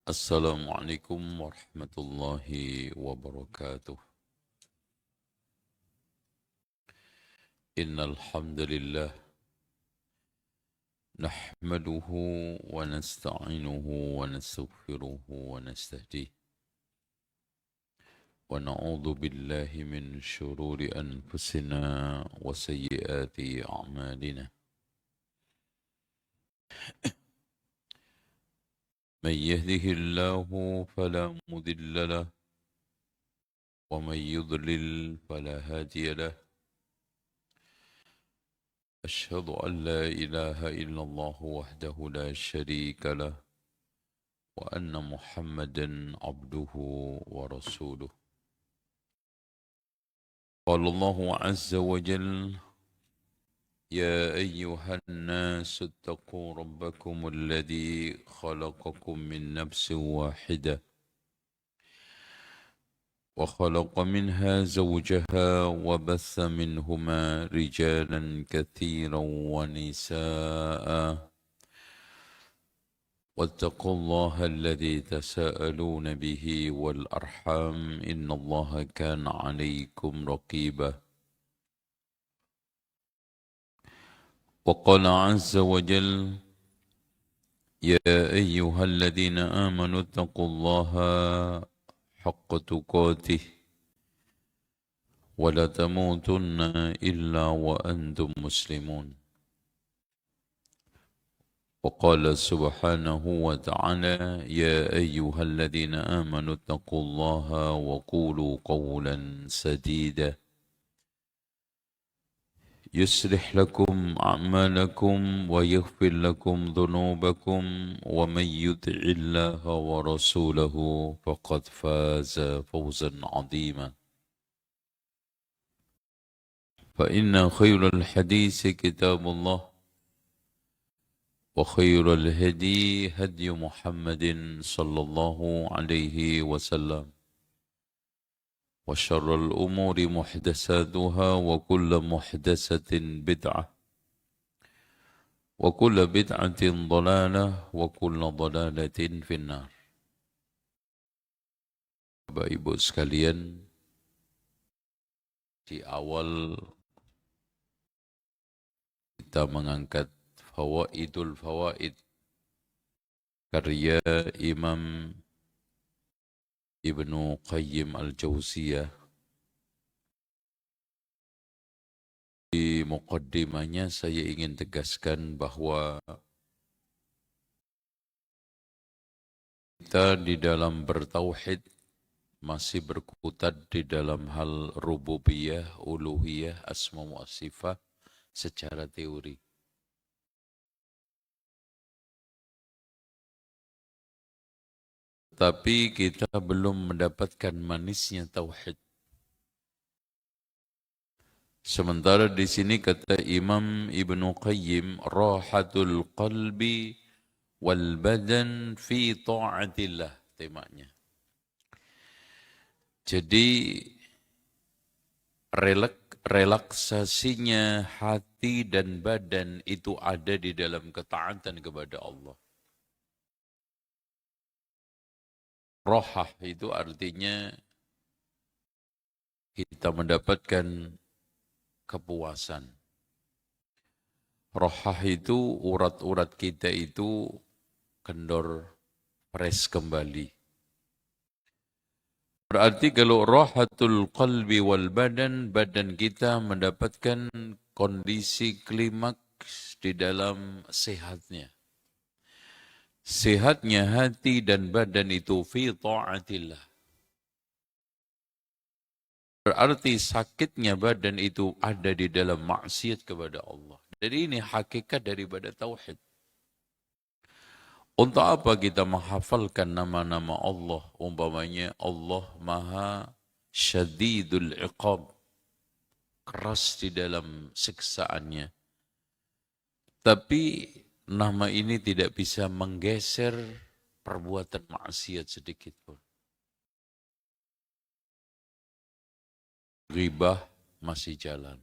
Assalamualaikum warahmatullahi wabarakatuh. Innal hamdalillah nahmaduhu wa nasta'inuhu wa nastaghfiruhu wa nastahdihi wa na'udzu billahi min shururi anfusina wa sayyiati a'malina. Man yahdihillahu fala mudilla lahu wa man yudlil fala hadiya lahu. أشهد أن لا إله إلا الله وحده لا شريك له وأن محمدا عبده ورسوله. قال الله عز وجل: يا أيها الناس اتقوا ربكم الذي خلقكم من نفس واحدة وخلق منها زوجها وبث منهما رجالا كثيرا ونساء واتقوا الله الذي تساءلون به والأرحام إن الله كان عليكم رقيبا. وقال عز وجل: يا أيها الذين آمنوا اتقوا الله حق تقاته ولا تموتن إلا وأنتم مسلمون. وقال سبحانه وتعالى: يا أيها الذين آمنوا اتقوا الله وقولوا قولا سديدا يصلح لكم أعمالكم ويغفر لكم ذنوبكم ومن يطع الله ورسوله فقد فاز فوزا عظيما. فإن خير الحديث كتاب الله وخير الهدي هدي محمد صلى الله عليه وسلم وشر الأمور محدثاتها وكل محدثة بدعة وكل بدعة ضلالة وكل ضلالة في النار. Bapak Ibu sekalian, di awal kita mengangkat Fawaidul Fawaid karya Imam Ibnu Qayyim Al-Jauziyah. Di muqaddimahnya saya ingin tegaskan bahwa kita di dalam bertauhid masih berkutat di dalam hal rububiyah, uluhiyah, asma wa sifat secara teori. Tapi kita belum mendapatkan manisnya tauhid. Sementara di sini kata Imam Ibnu Qayyim, rahatul qalbi wal badan fi ta'atillah, temanya. Jadi relaksasinya hati dan badan itu ada di dalam ketaatan kepada Allah. Rohah itu artinya kita mendapatkan kepuasan. Rohah itu urat-urat kita itu kendor, fresh kembali. Berarti kalau rohatul qalbi wal badan, badan kita mendapatkan kondisi klimaks di dalam sehatnya. Sehatnya hati dan badan itu fi ta'atillah. Berarti sakitnya badan itu ada di dalam maksiat kepada Allah. Jadi ini hakikat daripada tauhid. Untuk apa kita menghafalkan nama-nama Allah? Umpamanya Allah Maha Syadidul Iqab. Keras di dalam siksaannya. Tapi nama ini tidak bisa menggeser perbuatan maksiat sedikit pun. Ghibah masih jalan.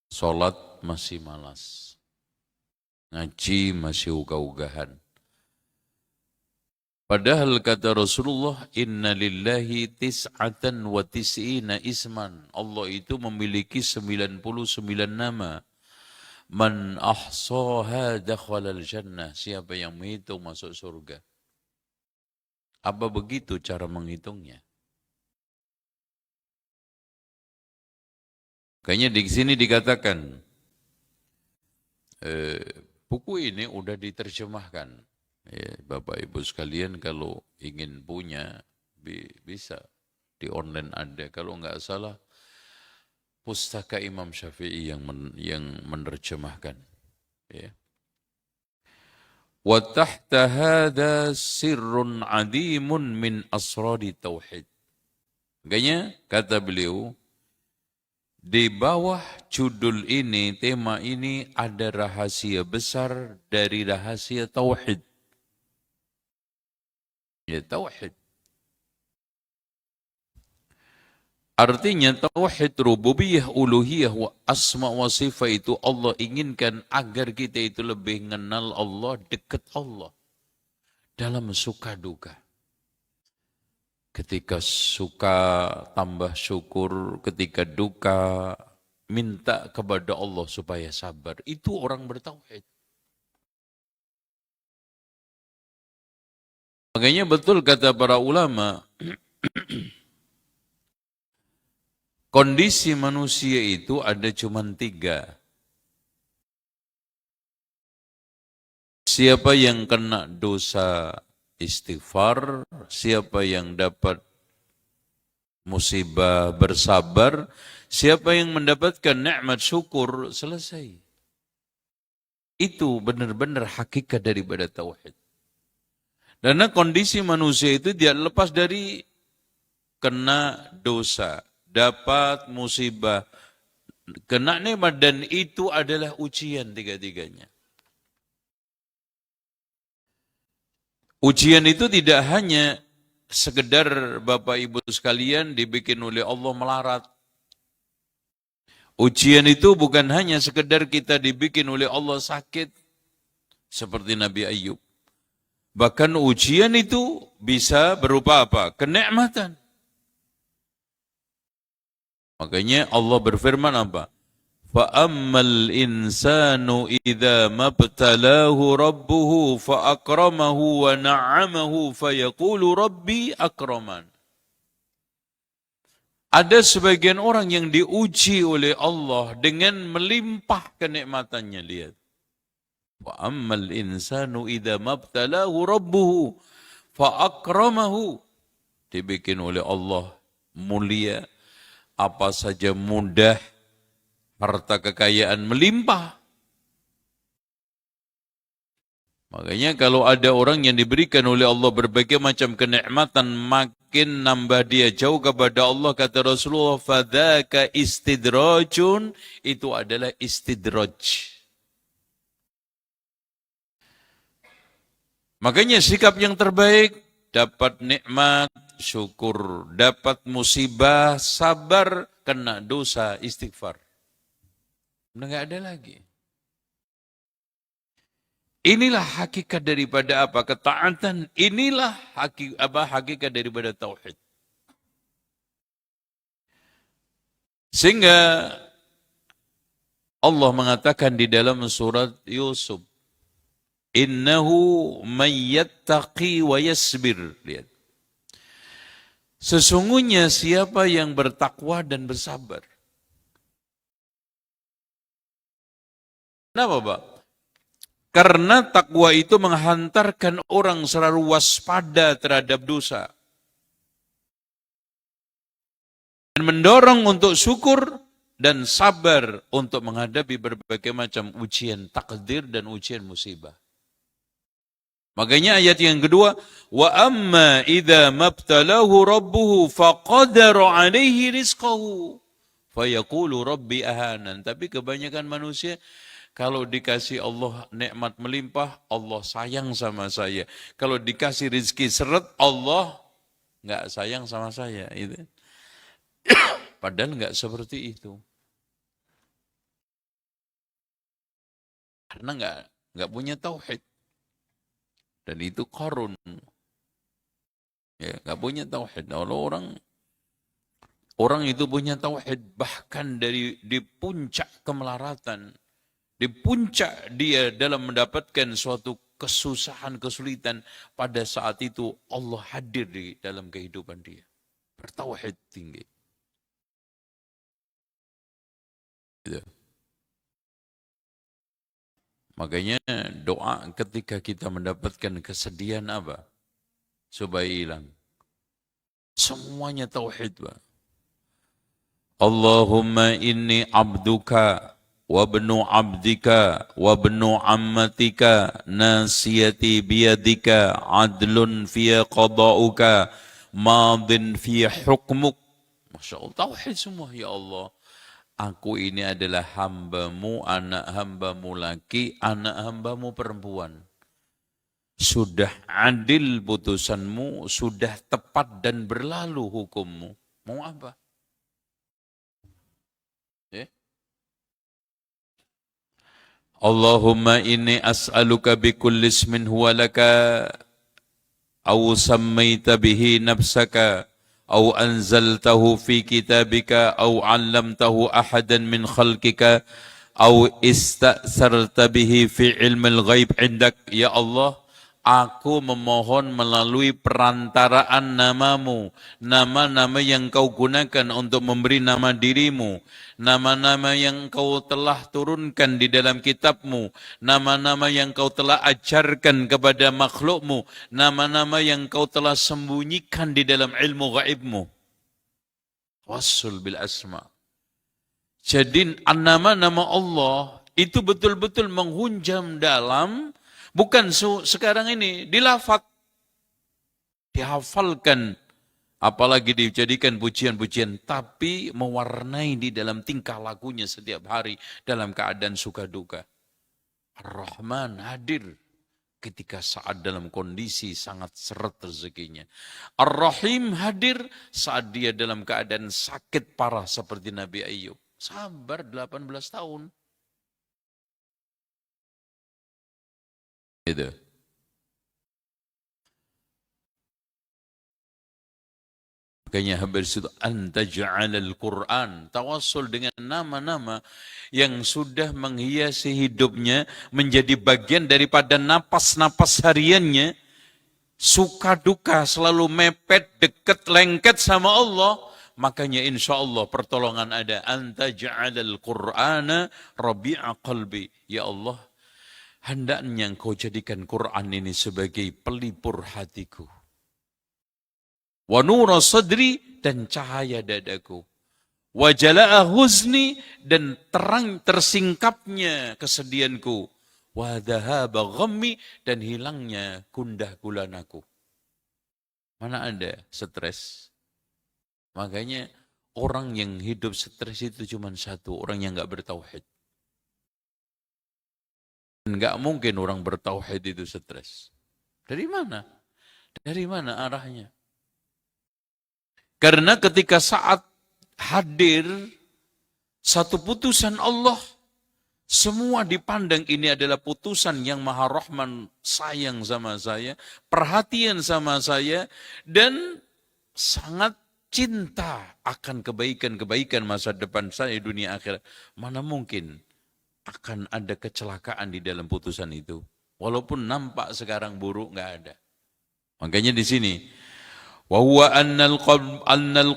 Salat masih malas. Ngaji masih ugah-ugahan. Padahal kata Rasulullah, Inna lillahi tis'atan wa tis'ina isman. Allah itu memiliki 99 nama. Man ahsaha dakhalal jannah. Siapa yang menghitung masuk surga. Apa begitu cara menghitungnya? Kayaknya di sini dikatakan, buku ini udah diterjemahkan. Ya, Bapak Ibu sekalian kalau ingin punya, bisa. Di online ada. Kalau nggak salah, Pustaka Imam Syafi'i yang menerjemahkan. Ya. Wa tahta hadha sirrun adimun min asrari tauhid. Makanya kata beliau, di bawah judul ini, tema ini ada rahasia besar dari rahasia tauhid. Ya, tauhid. Artinya tauhid rububiyah, uluhiyah, wa asma wa sifat itu Allah inginkan agar kita itu lebih mengenal Allah, dekat Allah. Dalam suka duka. Ketika suka tambah syukur, ketika duka minta kepada Allah supaya sabar. Itu orang bertauhid. Makanya betul kata para ulama, kondisi manusia itu ada cuma 3. Siapa yang kena dosa istighfar, siapa yang dapat musibah bersabar, siapa yang mendapatkan nikmat syukur, selesai. Itu benar-benar hakikat daripada tauhid. Karena kondisi manusia itu dia lepas dari kena dosa, dapat musibah, kena nikmat, dan itu adalah ujian tiga-tiganya. Ujian itu tidak hanya sekedar Bapak Ibu sekalian dibikin oleh Allah melarat. Ujian itu bukan hanya sekedar kita dibikin oleh Allah sakit, seperti Nabi Ayub. Bahkan ujian itu bisa berupa apa? Kenikmatan. Makanya Allah berfirman apa? فَأَمَّا الْإِنسَانُ إِذَا مَبْتَلَاهُ رَبُّهُ فَأَكْرَمَهُ وَنَعَّمَهُ فَيَقُولُ رَبِّي أَكْرَمَنِ. Ada sebagian orang yang diuji oleh Allah dengan melimpah kenikmatannya. Lihat. وَأَمَّا الْإِنسَانُ إِذَا مَبْتَلَاهُ رَبُّهُ فَأَكْرَمَهُ. Dibikin oleh Allah mulia, apa saja mudah, harta kekayaan melimpah. Makanya kalau ada orang yang diberikan oleh Allah berbagai macam kenikmatan, makin nambah dia jauh kepada Allah, kata Rasulullah, fadzaka istidrajun, itu adalah istidraj. Makanya sikap yang terbaik, dapat nikmat, syukur, dapat musibah, sabar, kena dosa, istighfar. Udah nggak ada lagi. Inilah hakikat daripada apa? Ketaatan. Inilah hakikat daripada tauhid. Sehingga Allah mengatakan di dalam surat Yusuf, Innahu man yattaqi wa yasbir. Lihat. Sesungguhnya siapa yang bertakwa dan bersabar. Kenapa, Pak? Karena takwa itu menghantarkan orang selalu waspada terhadap dosa. Dan mendorong untuk syukur dan sabar untuk menghadapi berbagai macam ujian takdir dan ujian musibah. Makanya ayat yang kedua, wa amma idza mabtalahu rabbuhu faqadara alaihi rizqahu fayaqulu rabbi ahanan. Tapi kebanyakan manusia kalau dikasih Allah nikmat melimpah, Allah sayang sama saya. Kalau dikasih rezeki seret, Allah nggak sayang sama saya. Itu. Padahal nggak seperti itu. Karena nggak punya tauhid. Dan itu Qarun. Ya, nggak punya tauhid. Kalau orang itu punya tauhid, bahkan di puncak kemelaratan, di puncak dia dalam mendapatkan suatu kesusahan, kesulitan, pada saat itu Allah hadir di dalam kehidupan dia. Bertauhid tinggi. Gitu. Makanya doa ketika kita mendapatkan kesedihan apa? Supaya hilang. Semuanya tauhid, Pak. Allahumma inni abduka wa ibnu abdika wa ibnu ammatika nasiyati biyadika adlun fiya qada'uka madin fiya hukmuk. Masya Allah, tauhid semua. Ya Allah, aku ini adalah hambamu, anak hambamu laki, anak hambamu perempuan. Sudah adil putusanmu, sudah tepat dan berlalu hukummu. Mau apa? Ya. Allahumma inni as'aluka bikulli ismin huwa laka أو سميت به نفسك أو أنزلته في كتابك أو علمته أحدا من خلقك أو استأثرت به في علم الغيب عندك. Ya Allah, aku memohon melalui perantaraan namamu, nama-nama yang kau gunakan untuk memberi nama dirimu, nama-nama yang kau telah turunkan di dalam kitabmu, nama-nama yang kau telah ajarkan kepada makhlukmu, nama-nama yang kau telah sembunyikan di dalam ilmu gaibmu. Wassul bil asma. Jadi nama-nama Allah itu betul-betul menghunjam dalam, bukan sekarang ini dilafat, dihafalkan, apalagi dijadikan pujian-pujian, tapi mewarnai di dalam tingkah lakunya setiap hari dalam keadaan suka duka. Ar-Rahman hadir ketika saat dalam kondisi sangat seret rezekinya. Ar-Rahim hadir saat dia dalam keadaan sakit parah seperti Nabi Ayub. Sabar 18 tahun. Gitu. Makanya hampir situ anta ja'alal Quran, tawassul dengan nama-nama yang sudah menghiasi hidupnya, menjadi bagian daripada napas-napas hariannya, suka duka selalu mepet, dekat, lengket sama Allah. Makanya insya Allah pertolongan ada. Anta ja'alal Qur'ana rabi'a qalbi. Ya Allah, hendaknya engkau jadikan Quran ini sebagai pelipur hatiku. Wa nura sadri, dan cahaya dadaku. Wa jala'a huzni, dan terang tersingkapnya kesedihanku. Wa dhahaba ghammi, dan hilangnya gundah gulanaku. Mana ada stres? Makanya orang yang hidup stres itu cuma satu, orang yang enggak bertauhid. Enggak mungkin orang bertauhid itu stres. Dari mana? Dari mana arahnya? Karena ketika saat hadir satu putusan Allah, semua dipandang ini adalah putusan yang Maha Rahman, sayang sama saya, perhatian sama saya, dan sangat cinta akan kebaikan-kebaikan masa depan saya dunia akhirat. Mana mungkin akan ada kecelakaan di dalam putusan itu. Walaupun nampak sekarang buruk, nggak ada. Makanya di sini, wa huwa annal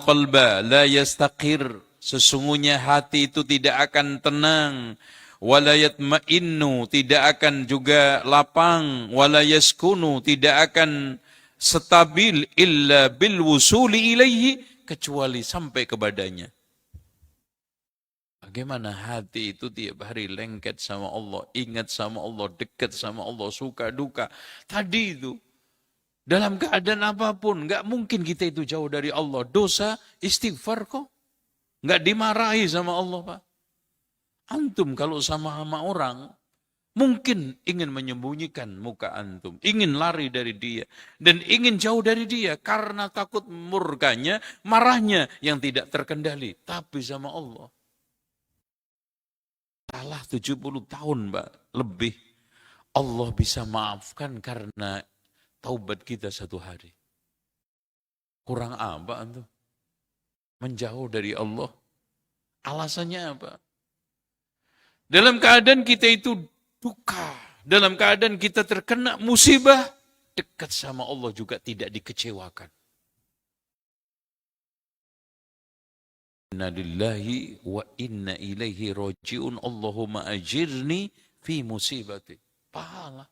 qalba la yastaqir, sesungguhnya hati itu tidak akan tenang, wala yatma'innu, tidak akan juga lapang, wala yaskunu, tidak akan stabil, illa bil wusuli ilaihi, kecuali sampai kepadanya. Bagaimana hati itu tiap hari lengket sama Allah, ingat sama Allah, dekat sama Allah, suka duka. Tadi itu, dalam keadaan apapun, nggak mungkin kita itu jauh dari Allah. Dosa, istighfar kok. Nggak dimarahi sama Allah, Pak. Antum kalau sama orang, mungkin ingin menyembunyikan muka antum, ingin lari dari dia, dan ingin jauh dari dia, karena takut murkanya, marahnya yang tidak terkendali. Tapi sama Allah, salah 70 tahun, Mbak, lebih, Allah bisa maafkan karena taubat kita satu hari. Kurang apa antum? Menjauh dari Allah. Alasannya apa? Dalam keadaan kita itu duka, dalam keadaan kita terkena musibah, dekat sama Allah juga tidak dikecewakan. Inna lillahi wa inna ilaihi raji'un. Allahumma ajirni fi musibati. Pahala.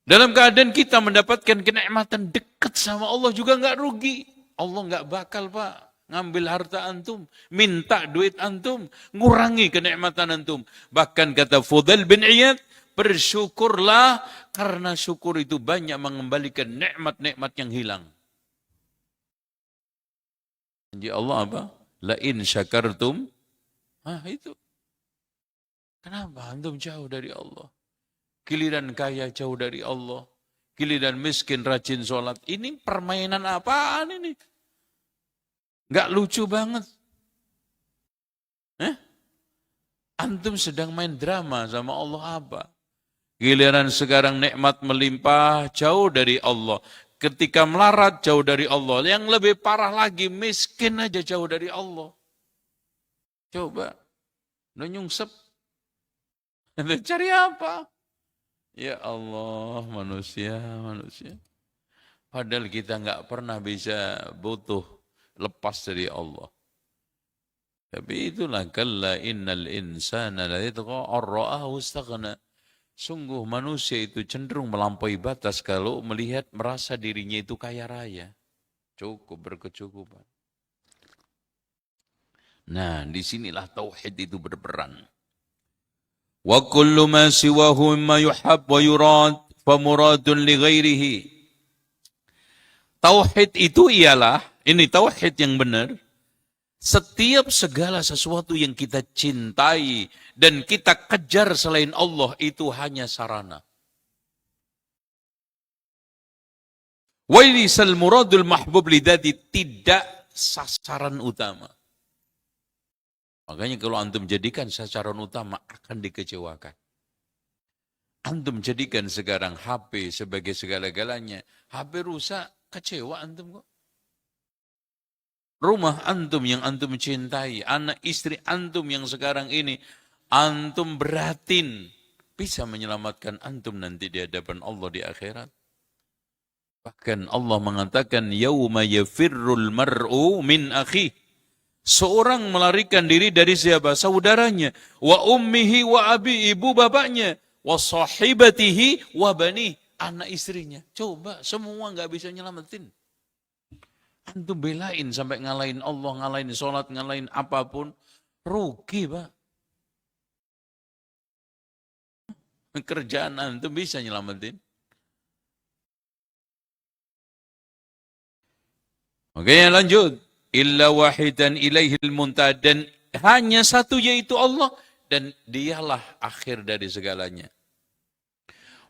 Dalam keadaan kita mendapatkan kenikmatan dekat sama Allah juga nggak rugi. Allah nggak bakal, Pak, ngambil harta antum, minta duit antum, ngurangi kenikmatan antum. Bahkan kata Fudail bin Iyad, bersyukurlah karena syukur itu banyak mengembalikan nikmat-nikmat yang hilang. Janji Allah apa? La in syakartum. Itu. Kenapa antum jauh dari Allah? Giliran kaya jauh dari Allah. Giliran miskin rajin sholat. Ini permainan apaan ini? Nggak lucu banget. Antum sedang main drama sama Allah apa? Giliran sekarang nikmat melimpah jauh dari Allah. Ketika melarat jauh dari Allah. Yang lebih parah lagi miskin aja jauh dari Allah. Coba. Lu nyungsep. Cari apa? Ya Allah, manusia. Padahal kita nggak pernah bisa butuh lepas dari Allah. Tapi itulah kalla innal insana la yatgha ar-ra'ahu istaghna. Sungguh manusia itu cenderung melampaui batas kalau melihat merasa dirinya itu kaya raya. Cukup, berkecukupan. Nah, disinilah tauhid itu berperan. Wa kullu ma siwahu mimma yuhab wa yurad fa muradun li ghairihi. Tauhid itu ialah, ini tauhid yang benar, setiap segala sesuatu yang kita cintai dan kita kejar selain Allah itu hanya sarana. Wailisal muradul mahbub lidati, tidak sasaran utama. Makanya kalau antum jadikan sasaran utama akan dikecewakan. Antum jadikan sekarang HP sebagai segala-galanya. HP rusak, kecewa antum kok. Rumah antum yang antum cintai, anak istri antum yang sekarang ini antum beratin, bisa menyelamatkan antum nanti di hadapan Allah di akhirat. Bahkan Allah mengatakan, yauma yafirrul mar'u min akhi. Seorang melarikan diri dari siapa? Saudaranya. Wa ummihi wa abi, ibu bapaknya. Wa sahibatihi wa bani, anak istrinya. Coba, semua nggak bisa nyelamatin. Antum belain sampai ngalahin Allah, ngalahin sholat, ngalahin apapun. Rugi, Pak. Kerjaan antum bisa nyelamatin. Oke, lanjut. Illa wahidan ilaihil muntah. Dan hanya satu, yaitu Allah. Dan dialah akhir dari segalanya.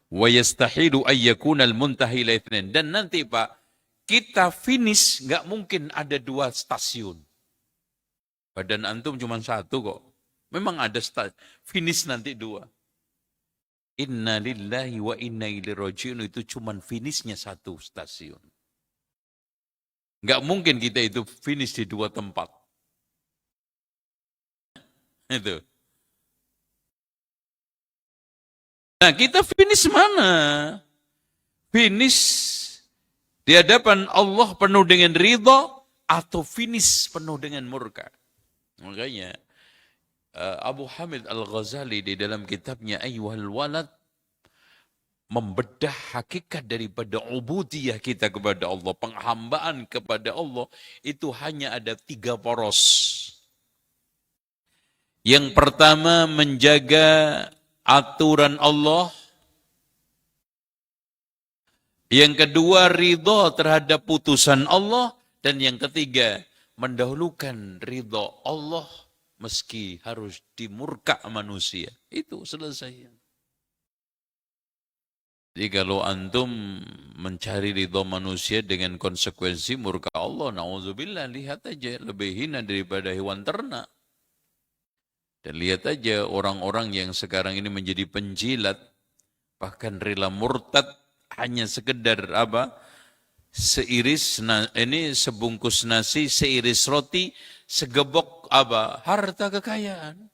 Wa yastahilu ayyakunal muntahi ila itsnain. Dan nanti, Pak, kita finish, nggak mungkin ada dua stasiun. Badan antum cuma satu kok. Memang ada finish nanti dua. Inna lillahi wa inna ilaihi raji'un, itu cuma finishnya satu stasiun. Nggak mungkin kita itu finish di dua tempat. Itu. Nah, kita finish mana? Finish di hadapan Allah penuh dengan ridha atau finish penuh dengan murka. Makanya Abu Hamid Al-Ghazali di dalam kitabnya Ayyuhal Walad membedah hakikat daripada ubudiyah kita kepada Allah, penghambaan kepada Allah itu hanya ada 3 poros. Yang pertama, menjaga aturan Allah. Yang kedua, ridha terhadap putusan Allah. Dan yang ketiga, mendahulukan ridha Allah meski harus dimurka manusia. Itu selesai. Jadi kalau antum mencari ridha manusia dengan konsekuensi murka Allah, na'udzubillah, lihat aja, lebih hina daripada hewan ternak. Dan lihat aja orang-orang yang sekarang ini menjadi penjilat, bahkan rela murtad, hanya sekedar apa? ini sebungkus nasi, seiris roti, segebok apa? Harta kekayaan.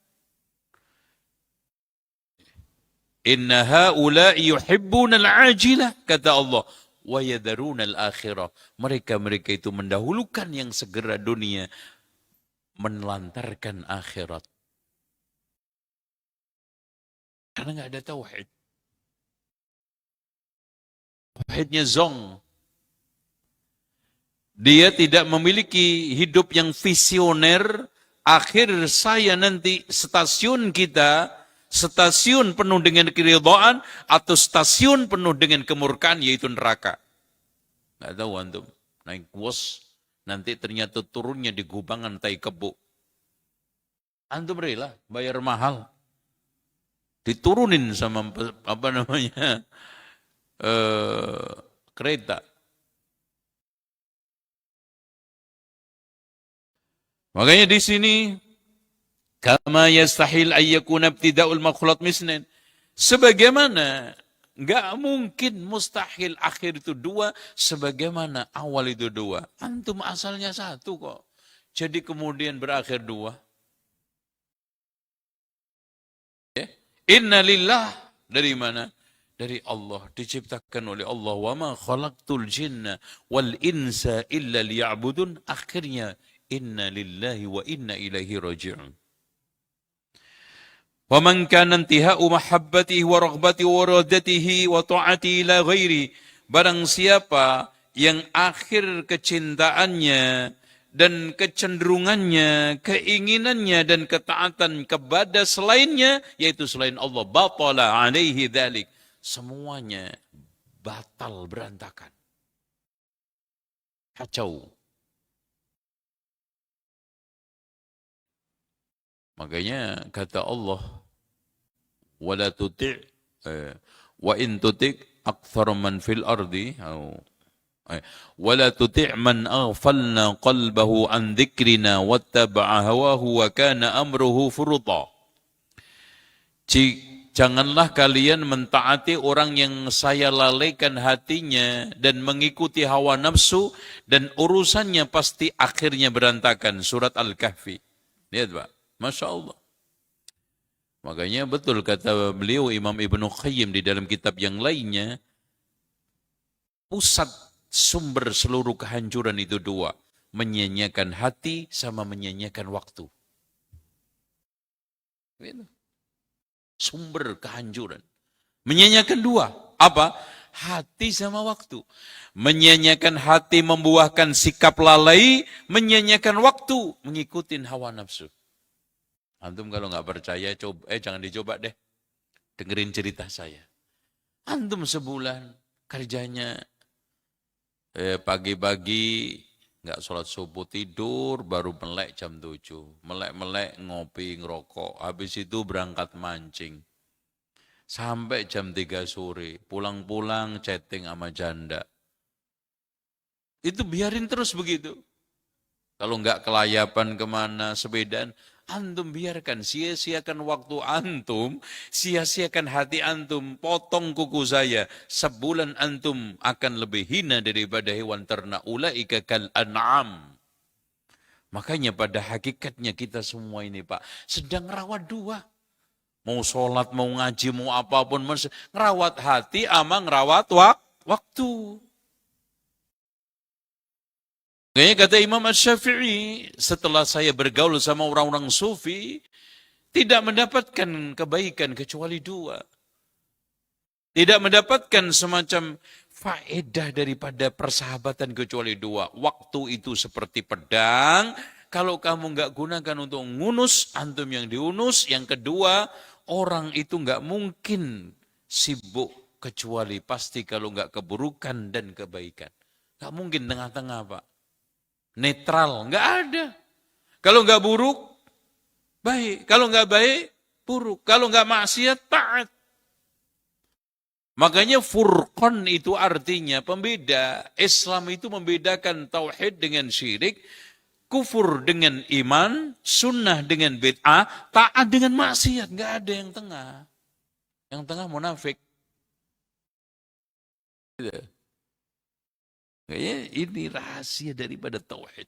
Inna haula'i yuhibbuna al-ajilah, kata Allah, wa yadharuna al-akhirah. Mereka itu mendahulukan yang segera dunia, menelantarkan akhirat. Karena nggak ada tauhid. Tauhidnya zong. Dia tidak memiliki hidup yang visioner. Akhir saya nanti stasiun kita, stasiun penuh dengan keridhaan atau stasiun penuh dengan kemurkaan, yaitu neraka. Nggak tahu antum. Naik bus, nanti ternyata turunnya di gubangan tai kebo. Antum rela bayar mahal. Diturunin sama apa namanya kereta. Makanya di sini kama yastahil ayyakuna ibtida'ul makhluqat misnan. Sebagaimana enggak mungkin, mustahil akhir itu dua, sebagaimana awal itu dua. Antum asalnya satu kok. Jadi kemudian berakhir dua. Inna lillah, dari mana? Dari Allah, diciptakan oleh Allah. Wa ma khalaqtul jinna wal insa illa liya'budun. Akhirnya inna lillahi wa inna ilaihi raji'un. Wa man kana intiha'u mahabbatihi wa raghbatihi wa iradatihi wa ta'atihi ila ghairi. Barang siapa yang akhir kecintaannya dan kecenderungannya, keinginannya dan ketaatan kepada selainnya, yaitu selain Allah, batala alaihi dzalik. Semuanya batal, berantakan. Kacau. Makanya kata Allah, wala tuti' wa in tuti' aktsara man fil ardi wala tuti' man aghfalna qalbahu an dzikrina wattaba'a hawahu wa kana amruhu furuta. Janganlah kalian mentaati orang yang saya lalaikan hatinya dan mengikuti hawa nafsu, dan urusannya pasti akhirnya berantakan. Surat Al-Kahfi. Lihat Pak, Masya Allah. Makanya betul kata beliau Imam Ibnu Qayyim di dalam kitab yang lainnya, pusat sumber seluruh kehancuran itu dua. Menyanyiakan hati sama menyanyiakan waktu. Sumber kehancuran. Menyanyiakan dua. Apa? Hati sama waktu. Menyanyiakan hati membuahkan sikap lalai, menyanyiakan waktu mengikuti hawa nafsu. Antum kalau nggak percaya, jangan dicoba deh. Dengerin cerita saya. Antum sebulan kerjanya pagi-pagi nggak sholat subuh, tidur, baru melek jam 7. Melek-melek ngopi, ngerokok. Habis itu berangkat mancing. Sampai jam 3 sore. Pulang-pulang chatting sama janda. Itu biarin terus begitu. Kalau nggak kelayapan kemana, sepedaan, antum biarkan, sia-siakan waktu antum, sia-siakan hati antum, potong kuku saya. Sebulan antum akan lebih hina daripada hewan ternak. Ulaika kal an'am. Makanya pada hakikatnya kita semua ini Pak, sedang rawat dua. Mau sholat, mau ngaji, mau apapun, ngerawat hati ama ngerawat waktu. Makanya kata Imam Asy-Syafi'i, setelah saya bergaul sama orang-orang sufi, tidak mendapatkan kebaikan kecuali dua. Tidak mendapatkan semacam faedah daripada persahabatan kecuali dua. Waktu itu seperti pedang, kalau kamu nggak gunakan untuk ngunus, antum yang diunus. Yang kedua, orang itu nggak mungkin sibuk kecuali pasti kalau nggak keburukan dan kebaikan. Nggak mungkin tengah-tengah Pak. Netral, nggak ada. Kalau nggak buruk, baik. Kalau nggak baik, buruk. Kalau nggak maksiat, taat. Makanya furqan itu artinya pembeda. Islam itu membedakan tauhid dengan syirik, kufur dengan iman, sunnah dengan bid'ah, taat dengan maksiat. Nggak ada yang tengah. Yang tengah munafik. Kayaknya ini rahasia daripada tauhid.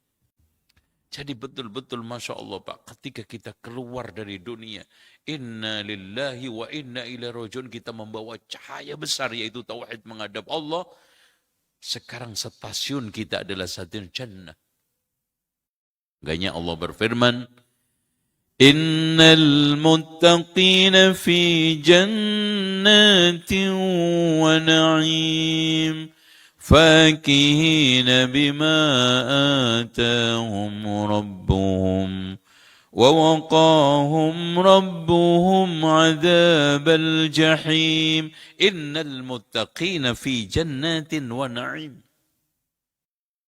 Jadi betul-betul Masya Allah Pak, ketika kita keluar dari dunia, inna lillahi wa inna ilaihi rajiun, kita membawa cahaya besar yaitu tauhid menghadap Allah. Sekarang stasiun kita adalah stasiun jannah. Makanya Allah berfirman, innal muttaqina fi jannatin wa na'im. فاكهين بما آتاهم ربهم ووقاهم ربهم عذاب الجحيم إن المتقين في جنات ونعيم.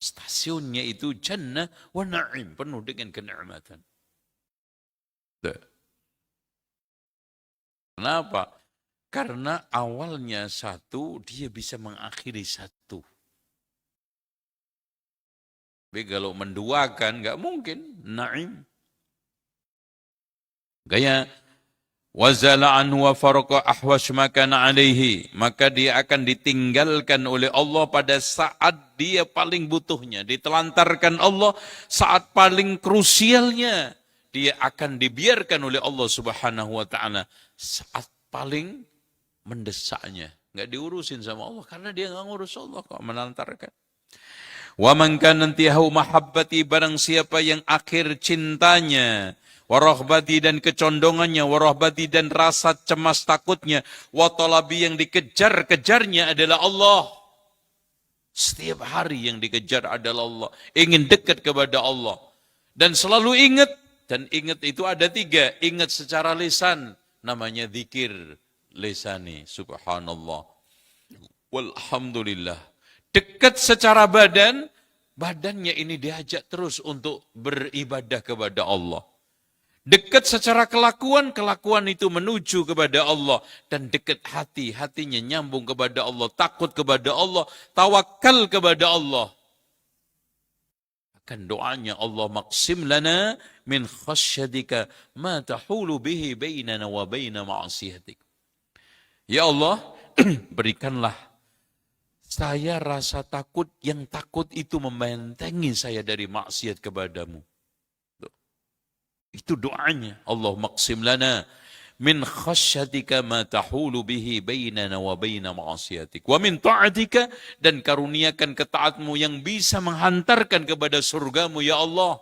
Stasiunnya itu jannah wa na'im, penuh dengan kenikmatan. Kenapa? Karena awalnya satu, dia bisa mengakhiri satu. Tapi kalau menduakan, nggak mungkin. Na'im. Gaya, wazala anhu wa farqa ahwash makana alaihi. Maka dia akan ditinggalkan oleh Allah pada saat dia paling butuhnya. Ditelantarkan Allah saat paling krusialnya. Dia akan dibiarkan oleh Allah subhanahu wa ta'ala saat paling mendesaknya. Nggak diurusin sama Allah. Karena dia nggak ngurus Allah kok melantarkan. Wa man kana intihahu mahabbati, barang siapa yang akhir cintanya, warahbati dan kecondongannya, warahbati dan rasa cemas takutnya, wa talabi yang dikejar-kejarnya adalah Allah. Setiap hari yang dikejar adalah Allah. Ingin dekat kepada Allah. Dan selalu ingat. Dan ingat itu ada 3. Ingat secara lisan. Namanya zikir lisani, subhanallah, walhamdulillah. Dekat secara badan, badannya ini diajak terus untuk beribadah kepada Allah. Dekat secara kelakuan, kelakuan itu menuju kepada Allah. Dan dekat hati, hatinya nyambung kepada Allah, takut kepada Allah, tawakal kepada Allah. Akan doanya, Allah maqsim lana min khasyatika ma tahulu bihi bainana wa baina ma'asiyatik. Ya Allah, berikanlah saya rasa takut, yang takut itu membentengi saya dari maksiat kepadamu. Itu doanya. Allah maqsim lana min khasyatika ma tahulu bihi bainana wa baina ma'asiyatik. Wa min ta'atika, dan karuniakan ketaatmu yang bisa menghantarkan kepada surgamu, ya Allah.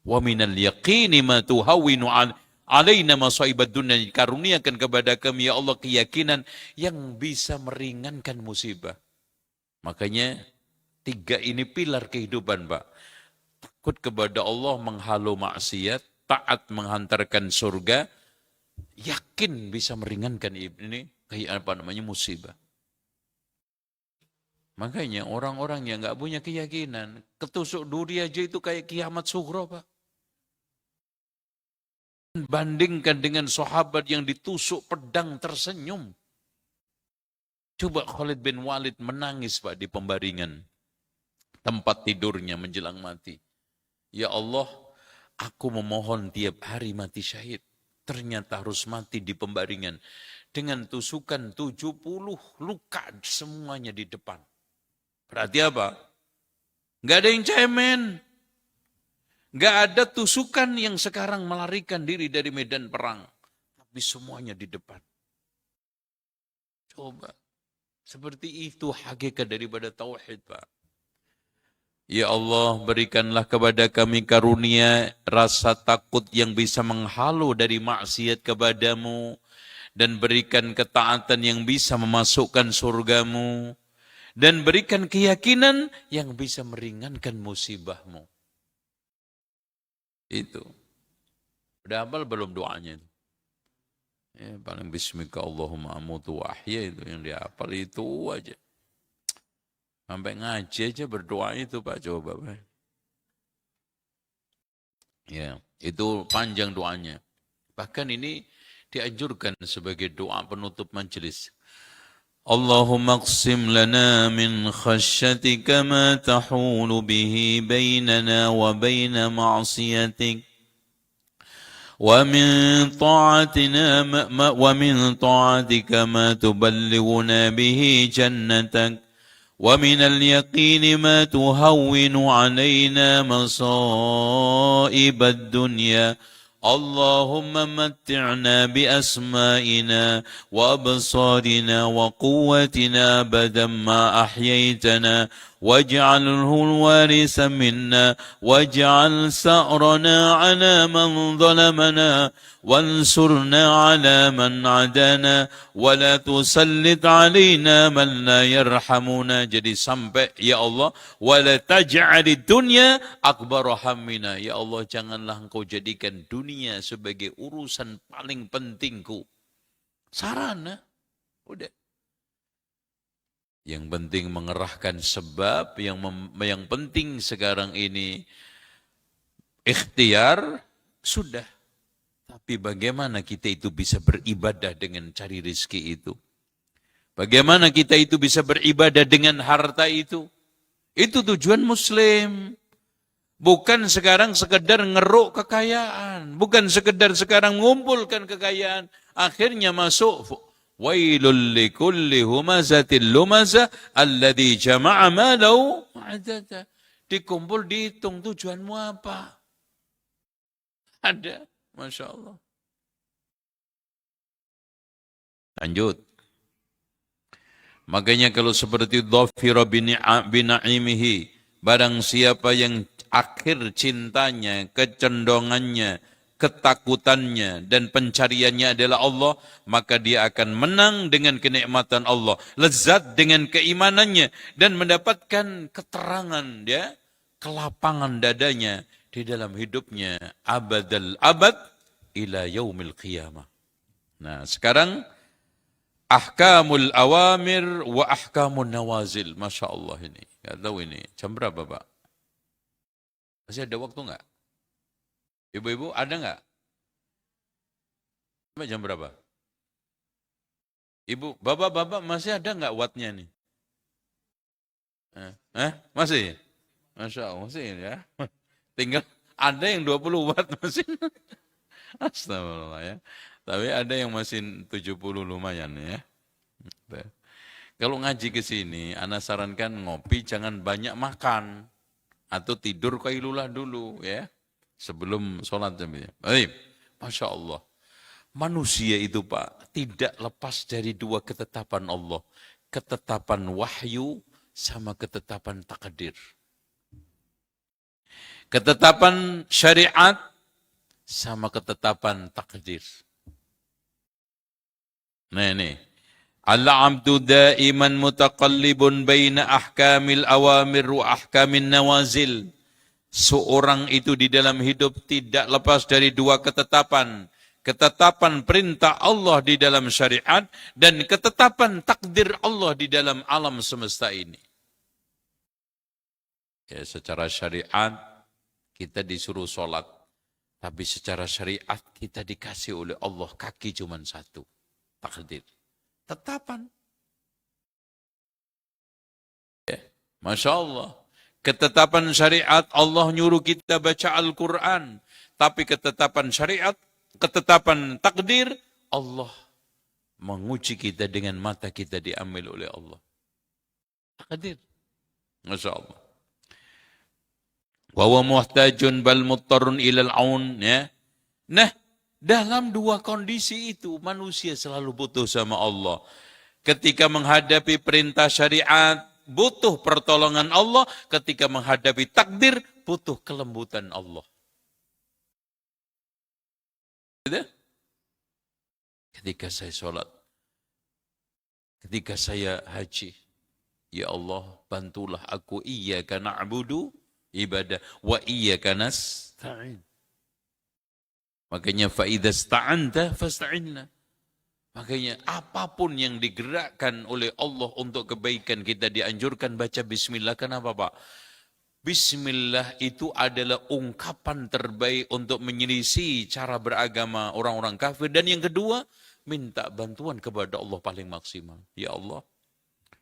Wa minal yaqini ma tuhawwinu alaina masaibat dunya, karuniakan kepada kami ya Allah keyakinan yang bisa meringankan musibah. Makanya 3 ini pilar kehidupan, Pak. Takut kepada Allah menghalau maksiat, taat menghantarkan surga, yakin bisa meringankan ini kayak apa namanya musibah. Makanya orang-orang yang nggak punya keyakinan, ketusuk duri aja itu kayak kiamat sughra, Pak. Bandingkan dengan sahabat yang ditusuk pedang tersenyum. Coba Khalid bin Walid menangis, Pak, di pembaringan tempat tidurnya menjelang mati. Ya Allah, aku memohon tiap hari mati syahid. Ternyata harus mati di pembaringan. Dengan tusukan 70 luka semuanya di depan. Berarti apa? Nggak ada yang cemen. Nggak ada tusukan yang sekarang melarikan diri dari medan perang. Tapi semuanya di depan. Coba. Seperti itu hakikat daripada tauhid, Pak. Ya Allah, berikanlah kepada kami karunia rasa takut yang bisa menghalau dari maksiat kepadamu. Dan berikan ketaatan yang bisa memasukkan surgamu. Dan berikan keyakinan yang bisa meringankan musibahmu. Itu. Udah hafal belum doanya itu? Ya, paling bismika Allahumma amutu wa ahya itu yang dihafal itu aja. Sampai ngaji aja berdoa itu, Pak, coba, Pak. Ya, itu panjang doanya. Bahkan ini dianjurkan sebagai doa penutup majelis. Allahumma qsim lana min khasyatika ma tahulu bihi bainana wa baina ma'asiyatik wa min ta'atika ma tuballighuna bihi jannatak ومن اليقين ما تهون علينا مصائب الدنيا اللهم متعنا بأسمائنا وأبصارنا وقوتنا أبدا ما أحييتنا واجعله الوارث منا واجعل ثأرنا على من ظلمنا وانصرنا على من عادانا ولا تسلط علينا من لا يرحمنا. Jadi sampai ya Allah wala taj'alid dunya akbar hammina. Ya Allah, janganlah engkau jadikan dunia sebagai urusan paling pentingku. Sarana udah. Yang penting mengerahkan sebab, yang penting sekarang ini ikhtiar, sudah. Tapi bagaimana kita itu bisa beribadah dengan cari rezeki itu? Bagaimana kita itu bisa beribadah dengan harta itu? Itu tujuan Muslim. Bukan sekarang sekedar ngeruk kekayaan. Bukan sekedar sekarang mengumpulkan kekayaan. Akhirnya masuk wailul likulli humazatil lumazah alladhi jama'a malahu wa'adada. Dikumpul, dihitung tujuanmu apa? Ada. Masya Allah. Lanjut. Makanya kalau seperti dhafira bina'imihi, barang siapa yang akhir cintanya, kecondongannya, ketakutannya dan pencariannya adalah Allah, maka dia akan menang dengan kenikmatan Allah, lezat dengan keimanannya dan mendapatkan keterangan dia, kelapangan dadanya di dalam hidupnya abadal abad ila yaumil qiyamah. Nah, sekarang ahkamul awamir wa ahkamun nawazil. Masya Allah ini. Gak tahu ini. Jam berapa, Pak? Masih ada waktu enggak? Ibu-ibu ada enggak? Sampai jam berapa? Ibu, bapak-bapak masih ada enggak wattnya nih? Masih? Masya Allah, masih ya. Tinggal ada yang 20 watt masih. Astagfirullah ya. Tapi ada yang masih 70 lumayan ya. Kalau ngaji ke sini, ana sarankan ngopi jangan banyak makan atau tidur qailulah dulu ya sebelum sholat jamnya. Baik, Masya Allah. Manusia itu Pak tidak lepas dari dua ketetapan Allah, ketetapan wahyu sama ketetapan takdir. Ketetapan syariat sama ketetapan takdir. Nah ini. Al-abdu daiman mutaqallibun baina ahkamil awamir wa ahkamin nawazil. Seorang itu di dalam hidup tidak lepas dari dua ketetapan. Ketetapan perintah Allah di dalam syariat dan ketetapan takdir Allah di dalam alam semesta ini. Ya, secara syariat kita disuruh sholat. Tapi secara syariat kita dikasih oleh Allah kaki cuma satu. Takdir. Tetapan. Ya, Masya Allah. Ketetapan syariat Allah nyuruh kita baca Al-Quran. Tapi ketetapan syariat, ketetapan takdir, Allah menguji kita dengan mata kita diambil oleh Allah. Takdir. Masya Allah. Wa huwa muhtajun bal muttarun ilal aun. Ya. Nah, dalam dua kondisi itu manusia selalu butuh sama Allah. Ketika menghadapi perintah syariat, butuh pertolongan Allah. Ketika menghadapi takdir, butuh kelembutan Allah. Ketika saya sholat, ketika saya haji, ya Allah bantulah aku, iyyaka na'budu ibadah wa iyyaka nasta'in. Makanya fa'idha sta'anta fasta'inna. Makanya apapun yang digerakkan oleh Allah untuk kebaikan kita dianjurkan baca bismillah. Kenapa Pak? Bismillah itu adalah ungkapan terbaik untuk menyelisih cara beragama orang-orang kafir. Dan yang kedua, minta bantuan kepada Allah paling maksimal. Ya Allah,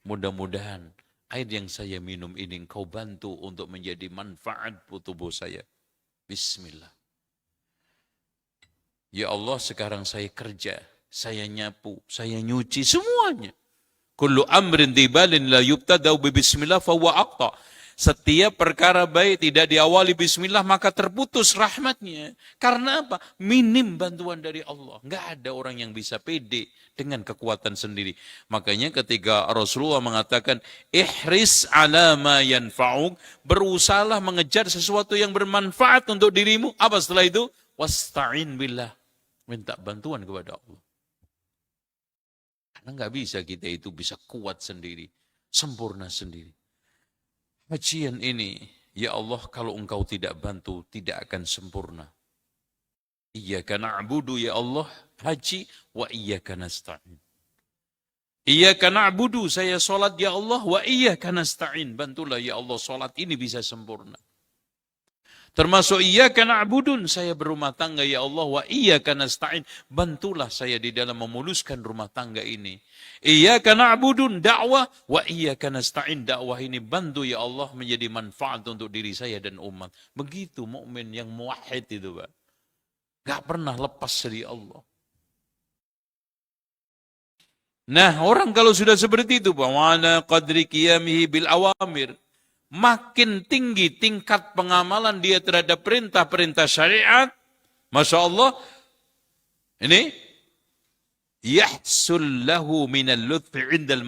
mudah-mudahan air yang saya minum ini Engkau bantu untuk menjadi manfaat tubuh saya. Bismillah. Ya Allah, sekarang saya kerja, saya nyapu, saya nyuci, semuanya. Kullu amrin dibalin la yubtada'u bi bismillah fahuwa aqta. Setiap perkara baik tidak diawali bismillah maka terputus rahmatnya. Karena apa? Minim bantuan dari Allah. Enggak ada orang yang bisa pede dengan kekuatan sendiri. Makanya ketika Rasulullah mengatakan ihris ala ma yanfa'uk, berusahalah mengejar sesuatu yang bermanfaat untuk dirimu. Apa setelah itu? Wasta'in billah. Minta bantuan kepada Allah. Karena enggak bisa kita itu bisa kuat sendiri, sempurna sendiri. Kajian ini, ya Allah, kalau engkau tidak bantu, tidak akan sempurna. Iyyaka na'budu ya Allah, haji, wa iyyaka nasta'in. Iyyaka na'budu, saya sholat ya Allah, wa iyyaka nasta'in. Bantulah ya Allah, sholat ini bisa sempurna. Termasuk iyyaka na'budun, saya berumah tangga ya Allah, wa iyyaka nasta'in. Bantulah saya di dalam memuluskan rumah tangga ini. Iyyaka na'budun dakwah, wa iyyaka nasta'in. Dakwah ini bantu ya Allah menjadi manfaat untuk diri saya dan umat. Begitu mukmin yang muwahhid itu, Pak. Gak pernah lepas dari Allah. Nah, orang kalau sudah seperti itu, Pak, wa ala qadri qiyamihi bil awamir, makin tinggi tingkat pengamalan dia terhadap perintah-perintah syariat, Masya Allah, ini yahsul lahu minal lutfi indal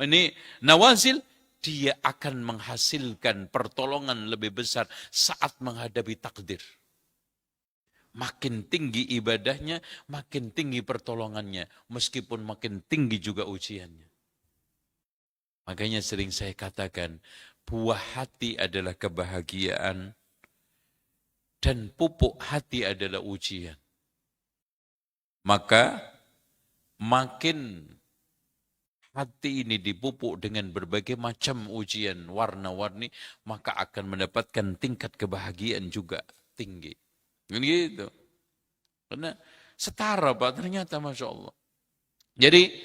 ini nawazil, dia akan menghasilkan pertolongan lebih besar saat menghadapi takdir. Makin tinggi ibadahnya, makin tinggi pertolongannya, meskipun makin tinggi juga ujiannya. Makanya sering saya katakan, buah hati adalah kebahagiaan dan pupuk hati adalah ujian. Maka makin hati ini dipupuk dengan berbagai macam ujian warna-warni, maka akan mendapatkan tingkat kebahagiaan juga tinggi. Gitu. Karena setara, Pak, ternyata Masya Allah. Jadi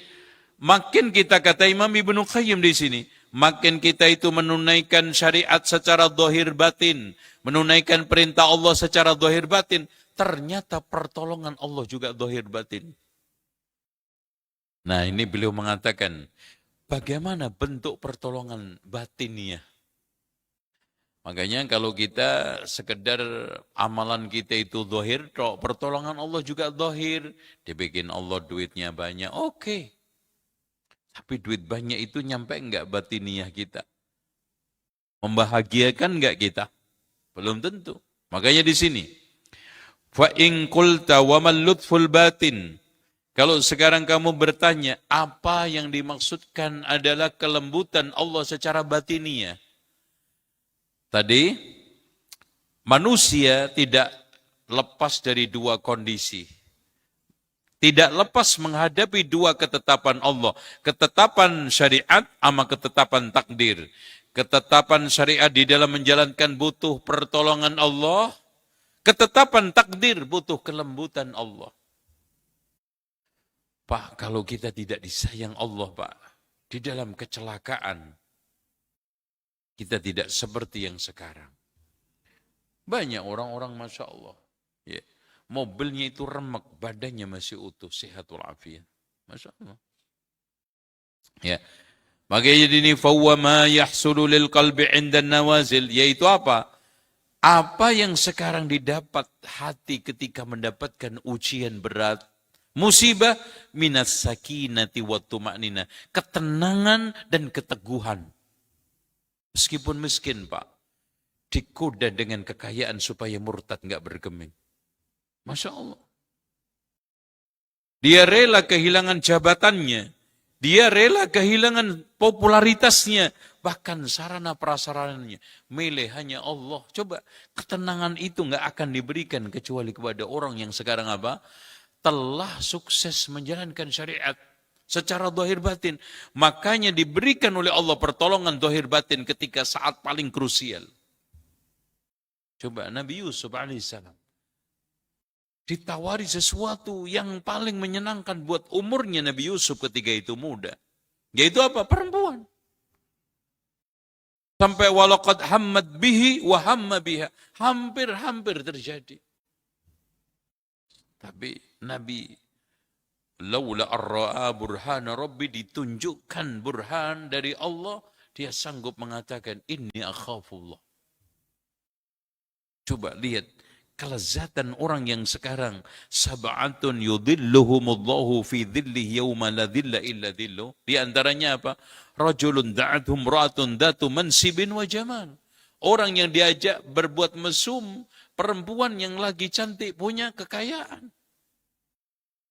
makin kita, kata Imam Ibnu Qayyim di sini, makin kita itu menunaikan syariat secara zahir batin, menunaikan perintah Allah secara zahir batin, ternyata pertolongan Allah juga zahir batin. Nah, ini beliau mengatakan, bagaimana bentuk pertolongan batinnya? Makanya kalau kita sekedar amalan kita itu zahir, pertolongan Allah juga zahir. Dibikin Allah duitnya banyak, oke. Tapi duit banyak itu nyampe enggak batiniah kita? Membahagiakan enggak kita? Belum tentu. Makanya di sini, fa in qulta wa mal lutful batin. Kalau sekarang kamu bertanya, apa yang dimaksudkan adalah kelembutan Allah secara batiniah? Tadi, manusia tidak lepas dari dua kondisi. Tidak lepas menghadapi dua ketetapan Allah. Ketetapan syariat sama ketetapan takdir. Ketetapan syariat di dalam menjalankan butuh pertolongan Allah. Ketetapan takdir butuh kelembutan Allah. Pak, kalau kita tidak disayang Allah, Pak, di dalam kecelakaan, kita tidak seperti yang sekarang. Banyak orang-orang Masya Allah. Ya. Mobilnya itu remek, badannya masih utuh, sehatul afiat. Masya Allah. Ya. Makanya ini fawwa ma yahsulu lil qalbi 'inda nawazil, yaitu apa? Apa yang sekarang didapat hati ketika mendapatkan ujian berat, musibah, minas sakinati wa tuma'nina, ketenangan dan keteguhan. Meskipun miskin, Pak, dikoda dengan kekayaan supaya murtad enggak bergeming. Masya Allah. Dia rela kehilangan jabatannya. Dia rela kehilangan popularitasnya. Bahkan sarana prasarananya. Milih hanya Allah. Coba, ketenangan itu enggak akan diberikan kecuali kepada orang yang sekarang apa? Telah sukses menjalankan syariat secara zahir batin. Makanya diberikan oleh Allah pertolongan zahir batin ketika saat paling krusial. Coba Nabi Yusuf alaihissalam ditawari sesuatu yang paling menyenangkan buat umurnya Nabi Yusuf ketika itu muda. Yaitu apa? Perempuan. Sampai walaqad hammad bihi wa hamma biha. Hampir-hampir terjadi. Tapi Nabi Laula ar-ra'a burhana rabbi, ditunjukkan burhan dari Allah, dia sanggup mengatakan inni akhafullah. Coba lihat kelezatan orang yang sekarang, sab'atun yudhilluhumullahu fi dhillihi yawma la dhilla illa dhilluh. Di antaranya apa? Rajulun da'athum ra'atun dhatu mansibin wa jamal. Orang yang diajak berbuat mesum, perempuan yang lagi cantik, punya kekayaan.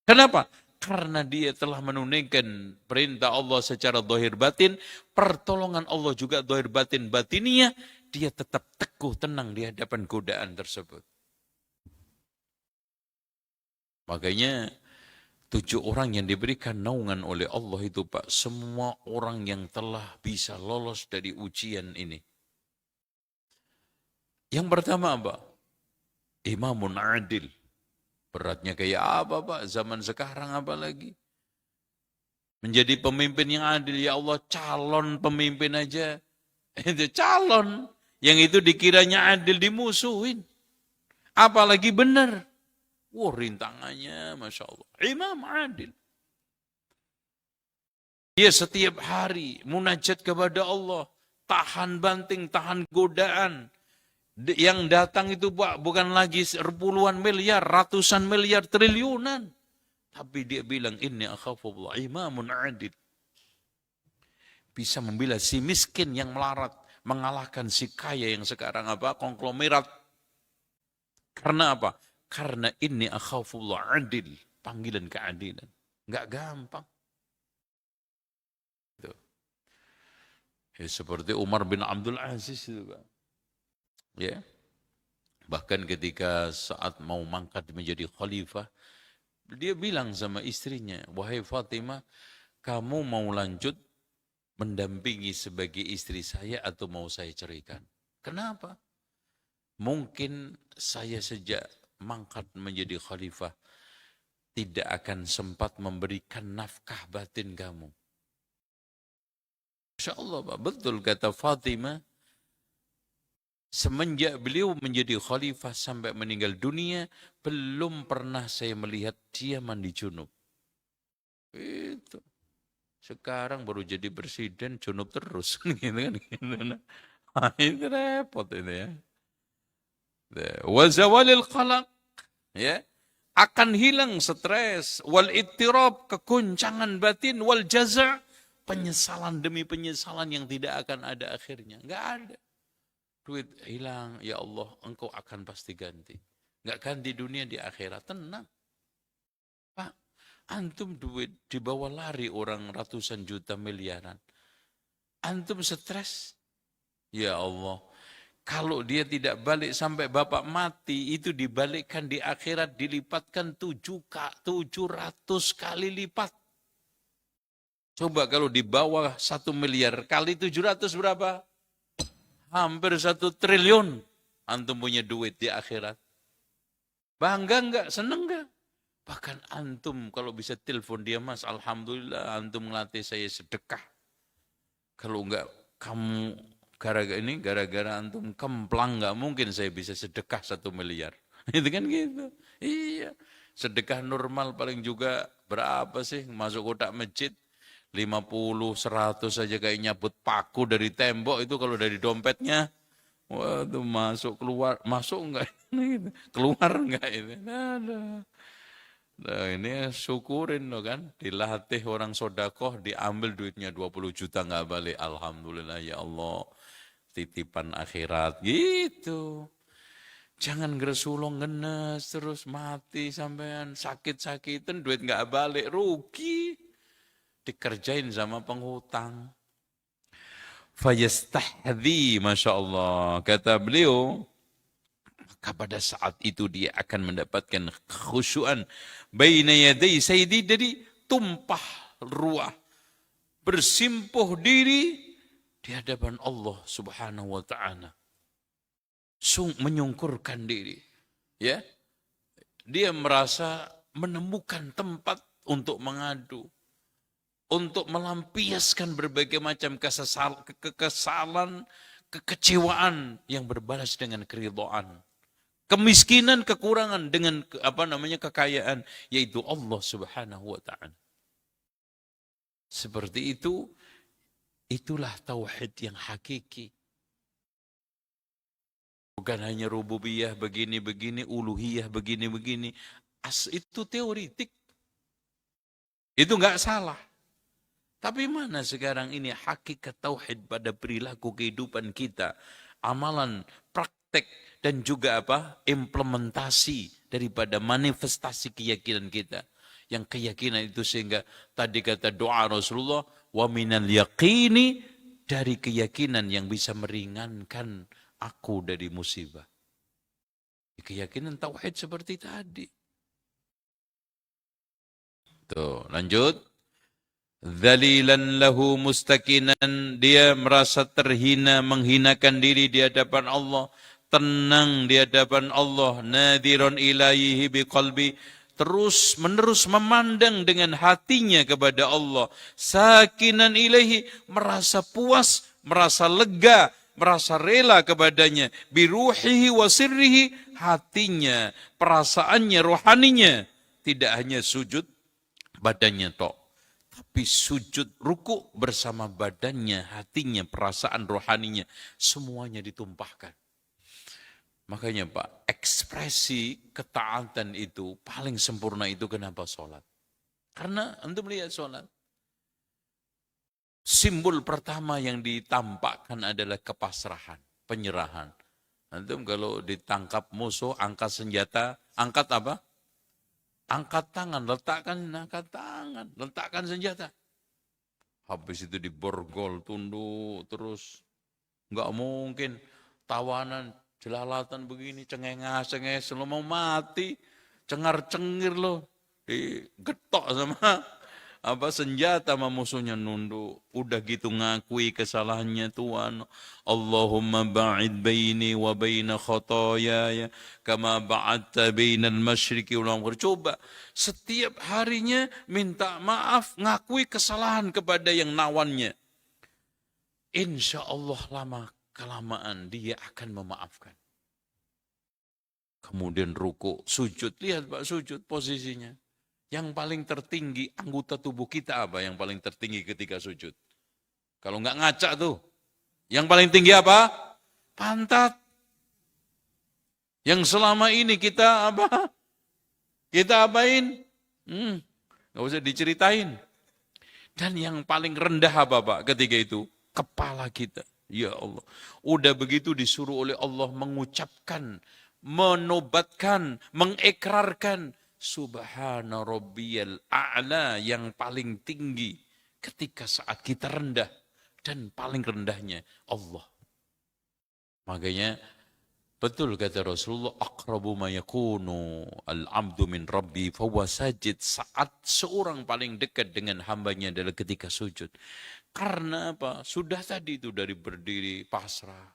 Kenapa? Karena dia telah menunaikan perintah Allah secara zahir batin, pertolongan Allah juga zahir batin batiniah, dia tetap teguh tenang di hadapan godaan tersebut. Makanya 7 orang yang diberikan naungan oleh Allah itu, Pak, semua orang yang telah bisa lolos dari ujian ini. Yang pertama apa? Imamun adil. Beratnya kayak apa, Pak? Zaman sekarang apa lagi? Menjadi pemimpin yang adil, ya Allah, calon pemimpin aja. Itu calon. Yang itu dikiranya adil dimusuhin. Apalagi benar. Wah, rintangannya, Masya Allah. Imam adil. Dia setiap hari munajat kepada Allah. Tahan banting, tahan godaan. Yang datang itu, Pak, bukan lagi puluhan miliar, ratusan miliar, triliunan. Tapi dia bilang, inni akhafullah, imamun adil. Bisa membela si miskin yang melarat, mengalahkan si kaya yang sekarang apa? Konglomerat. Karena apa? Karena inni akhafullah adil. Panggilan keadilan. Enggak gampang. Itu. Ya, seperti Umar bin Abdul Aziz itu, Pak. Ya. Bahkan ketika saat mau mangkat menjadi khalifah, dia bilang sama istrinya, wahai Fatimah, kamu mau lanjut mendampingi sebagai istri saya atau mau saya ceraikan? Kenapa? Mungkin saya sejak mangkat menjadi khalifah tidak akan sempat memberikan nafkah batin kamu. Masya Allah, Pak, betul kata Fatimah. Semenjak beliau menjadi khalifah sampai meninggal dunia, belum pernah saya melihat dia mandi junub. Itu. Sekarang baru jadi presiden, junub terus. Gitu kan. Nah, itu repot itu ya. Wa zawalil qalaq. Ya. Akan hilang stres. Wal ittirab, kekuncangan batin. Wal jaza', penyesalan demi penyesalan yang tidak akan ada akhirnya. Enggak ada. Duit hilang, ya Allah, engkau akan pasti ganti. Enggak ganti dunia, di akhirat, tenang. Pak, antum duit dibawa lari orang ratusan juta miliaran. Antum stres? Ya Allah, kalau dia tidak balik sampai bapak mati, itu dibalikkan di akhirat, dilipatkan 700 kali lipat. Coba kalau di bawah 1 miliar, kali 700 berapa? Hampir 1 triliun antum punya duit di akhirat. Bangga enggak? Seneng enggak? Bahkan antum kalau bisa telepon dia, Mas, alhamdulillah antum ngelatih saya sedekah. Kalau enggak kamu gara-gara antum kemplang, enggak mungkin saya bisa sedekah 1 miliar. Itu kan gitu. Iya. Sedekah normal paling juga berapa sih? Masuk kotak masjid 50, 100 saja kayak nyabut paku dari tembok itu kalau dari dompetnya. Waduh, masuk keluar, masuk enggak? Keluar enggak itu? Nah, ini syukurin loh kan, dilatih orang sodakoh, diambil duitnya 20 juta enggak balik. Alhamdulillah ya Allah, titipan akhirat gitu. Jangan gresulong ngenes terus mati sampean sakit-sakitan duit enggak balik, rugi. Dikerjain sama penghutang. Fayastahdhi, Masya Allah. Kata beliau, maka pada saat itu dia akan mendapatkan khusyuan. Baina yadai sayyidi, jadi tumpah ruah. Bersimpuh diri di hadapan Allah subhanahu wa ta'ala. Menyungkurkan diri. Ya, dia merasa menemukan tempat untuk mengadu. Untuk melampiaskan berbagai macam kekesalan, kekecewaan yang berbalas dengan keridhaan. kemiskinan, kekurangan dengan kekayaan, yaitu Allah Subhanahu wa taala. Seperti itu, itulah tauhid yang hakiki. Bukan hanya rububiyah begini-begini, uluhiyah begini-begini. Itu teoritik. Itu enggak salah. Tapi mana sekarang ini hakikat tauhid pada perilaku kehidupan kita, amalan, praktek, dan juga implementasi daripada manifestasi keyakinan kita. Yang keyakinan itu sehingga tadi kata doa Rasulullah, wa minal yaqini, dari keyakinan yang bisa meringankan aku dari musibah. Keyakinan tauhid seperti tadi. Tuh, lanjut. Dzalilan lahu mustaqinan, dia merasa terhina, menghinakan diri di hadapan Allah, tenang di hadapan Allah, nadiron ilaihi biqalbi, terus menerus memandang dengan hatinya kepada Allah, sakinan ilaihi, merasa puas, merasa lega, merasa rela kepadanya, biruhihi wa sirrihi, hatinya, perasaannya, rohaninya, tidak hanya sujud badannya tok, tapi sujud ruku bersama badannya, hatinya, perasaan rohaninya, semuanya ditumpahkan. Makanya Pak, ekspresi ketaatan itu paling sempurna itu kenapa sholat? Karena antum lihat sholat, simbol pertama yang ditampakkan adalah kepasrahan, penyerahan. Antum kalau ditangkap musuh, angkat senjata, angkat apa? Angkat tangan, letakkan senjata. Habis itu diborgol, tunduk terus. Enggak mungkin tawanan, jelalatan begini, cengengas, lo mau mati, cengar-cengir lo, digetok sama senjata sama musuhnya, nunduk. Udah gitu ngakui kesalahannya Tuhan. Allahumma ba'id baini wa baina khotoyaya kama ba'adta bainal masyriqi wal maghrib. Coba setiap harinya minta maaf, ngakui kesalahan kepada yang nawannya. Insya Allah lama kelamaan dia akan memaafkan. Kemudian ruku, sujud. Lihat Pak, sujud posisinya. Yang paling tertinggi anggota tubuh kita apa yang paling tertinggi ketika sujud? Kalau nggak ngaca tuh. Yang paling tinggi apa? Pantat. Yang selama ini kita apa? Kita apain? Nggak usah diceritain. Dan yang paling rendah apa Pak ketika itu? Kepala kita. Ya Allah. Udah begitu disuruh oleh Allah mengucapkan, menobatkan, mengikrarkan, Subhana rabbiyal a'la, yang paling tinggi ketika saat kita rendah, dan paling rendahnya Allah. Makanya betul kata Rasulullah, aqrabu ma yakunu al-'abdu min rabbi fahuwa sajid, saat seorang paling dekat dengan hambanya adalah ketika sujud. Karena apa? Sudah tadi itu dari berdiri pasrah,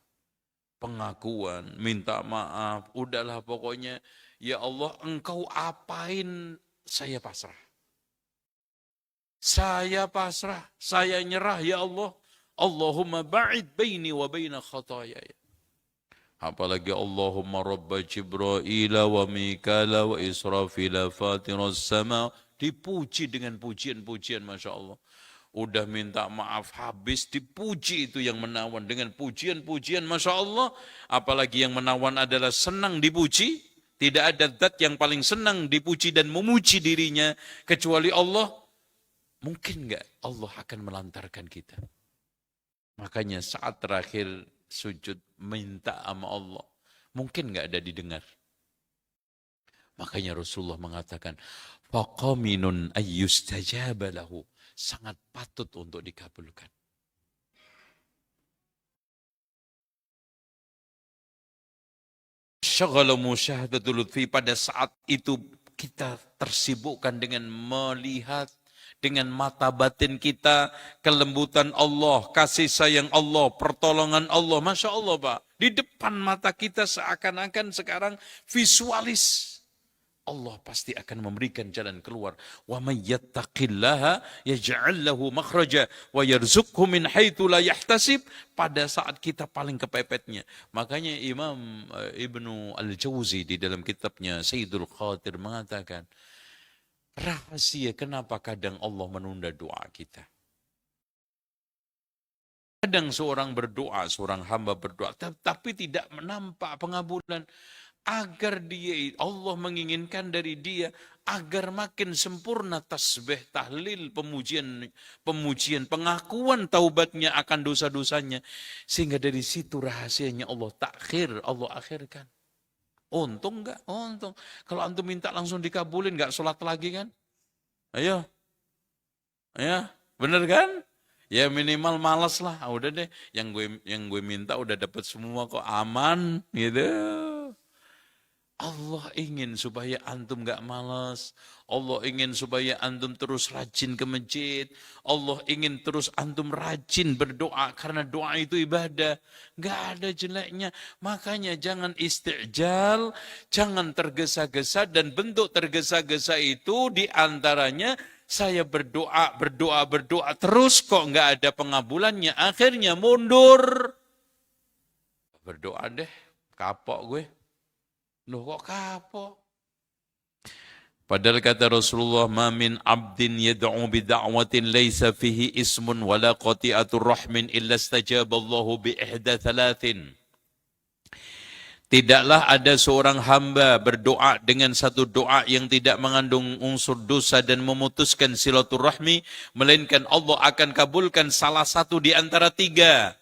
pengakuan, minta maaf, udahlah pokoknya ya Allah, engkau apain, saya pasrah. Saya pasrah, saya nyerah ya Allah. Allahumma ba'id baini wa baina khatayaya. Apalagi Allahumma rabba Jibraila wa Mikala wa Israfila fatiras sama. Dipuji dengan pujian-pujian, Masya Allah. Udah minta maaf habis, dipuji itu yang menawan dengan pujian-pujian, Masya Allah. Apalagi yang menawan adalah senang dipuji. Tidak ada zat yang paling senang dipuji dan memuji dirinya kecuali Allah. Mungkin enggak Allah akan melantarkan kita? Makanya saat terakhir sujud minta sama Allah, mungkin enggak ada didengar? Makanya Rasulullah mengatakan, faqaminun ayyustajaba lahu, sangat patut untuk dikabulkan. Syaghala musyahadatul lutfi, pada saat itu kita tersibukkan dengan melihat dengan mata batin kita kelembutan Allah, kasih sayang Allah, pertolongan Allah. Masya Allah Pak, di depan mata kita seakan-akan sekarang visualis Allah pasti akan memberikan jalan keluar. Wa may yattaqillaha yaj'al lahu makhraja wa yarzuqhu min haitsu la yahtasib, pada saat kita paling kepepetnya. Makanya Imam Ibnu Al-Jauzi di dalam kitabnya Sayyidul Khatir mengatakan, rahasia kenapa kadang Allah menunda doa kita. Kadang seorang berdoa, seorang hamba berdoa, tapi tidak menampak pengabulan. Agar dia, Allah menginginkan dari dia agar makin sempurna tasbih, tahlil, pemujian, pengakuan taubatnya akan dosa-dosanya. Sehingga dari situ rahasianya Allah takhir, Allah akhirkan. Untung enggak? Untung. Kalau antum minta langsung dikabulin, enggak sholat lagi kan? Ayo. Ya, bener kan? Ya minimal malas lah. Udah deh, yang gue minta udah dapat semua kok, aman gitu. Allah ingin supaya antum gak malas. Allah ingin supaya antum terus rajin ke masjid. Allah ingin terus antum rajin berdoa. Karena doa itu ibadah. Gak ada jeleknya. Makanya jangan isti'jal. Jangan tergesa-gesa. Dan bentuk tergesa-gesa itu diantaranya saya berdoa. Terus kok gak ada pengabulannya. Akhirnya mundur. Berdoa deh. Kapok gue. Loh kok kapok? Padahal kata Rasulullah, "Ma min 'abdin yad'u bi da'watin laisa fihi ismun wala qati'atur rahmin illa istajaba Allahu bi ihda thalathin." Tidaklah ada seorang hamba berdoa dengan satu doa yang tidak mengandung unsur dosa dan memutuskan silaturahmi, melainkan Allah akan kabulkan salah satu di antara tiga.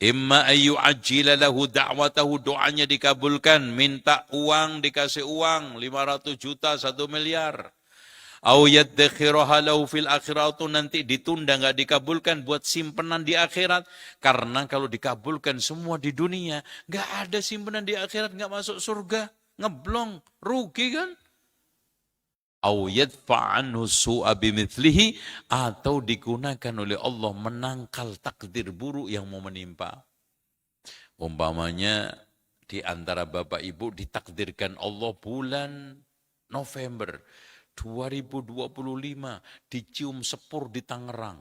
Imma ayu ajila lahu da'watahu, doanya dikabulkan, minta uang dikasih uang 500 juta 1 miliar. Au yaddakhiraha lahu fil akhirat, nanti ditunda enggak dikabulkan buat simpenan di akhirat. Karena kalau dikabulkan semua di dunia, enggak ada simpenan di akhirat, enggak masuk surga, ngeblong, rugi kan? Au yadfa'anhu su'a bimithlihi, atau digunakan oleh Allah menangkal takdir buruk yang mau menimpa. Umpamanya di antara bapak ibu ditakdirkan Allah bulan November 2025 dicium sepur di Tangerang.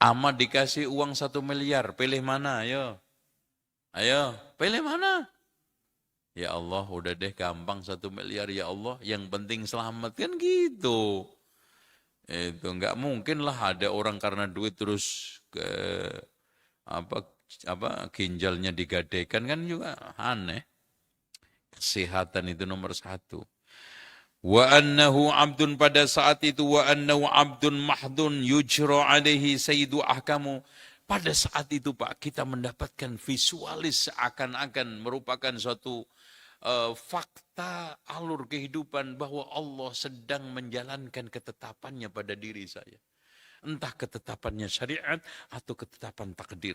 Ama dikasih uang 1 miliar, pilih mana? Ayo. Ayo, pilih mana? Ya Allah, udah deh gampang 1 miliar ya Allah, yang penting selamat, kan gitu. Itu enggak mungkin lah ada orang karena duit terus ke apa ginjalnya digadaikan, kan juga aneh. Kesehatan itu nomor 1. Wa annahu abdun, pada saat itu wa annahu abdun mahdun yujra alaihi sayyidu ahkamu. Pada saat itu Pak, kita mendapatkan visualis seakan-akan merupakan suatu fakta alur kehidupan bahwa Allah sedang menjalankan ketetapannya pada diri saya. Entah ketetapannya syariat atau ketetapan takdir.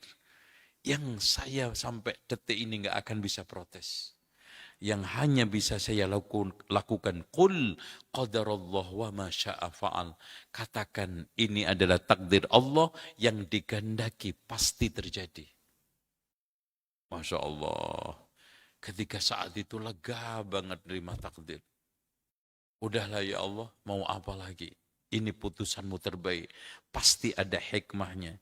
Yang saya sampai detik ini nggak akan bisa protes. Yang hanya bisa saya lakukan, qul qadarallah wa ma syaa fa'al. Katakan ini adalah takdir Allah yang digandaki pasti terjadi. Masya Allah. Ketika saat itu lega banget nerima takdir. Udahlah ya Allah, mau apa lagi? Ini putusanmu terbaik. Pasti ada hikmahnya.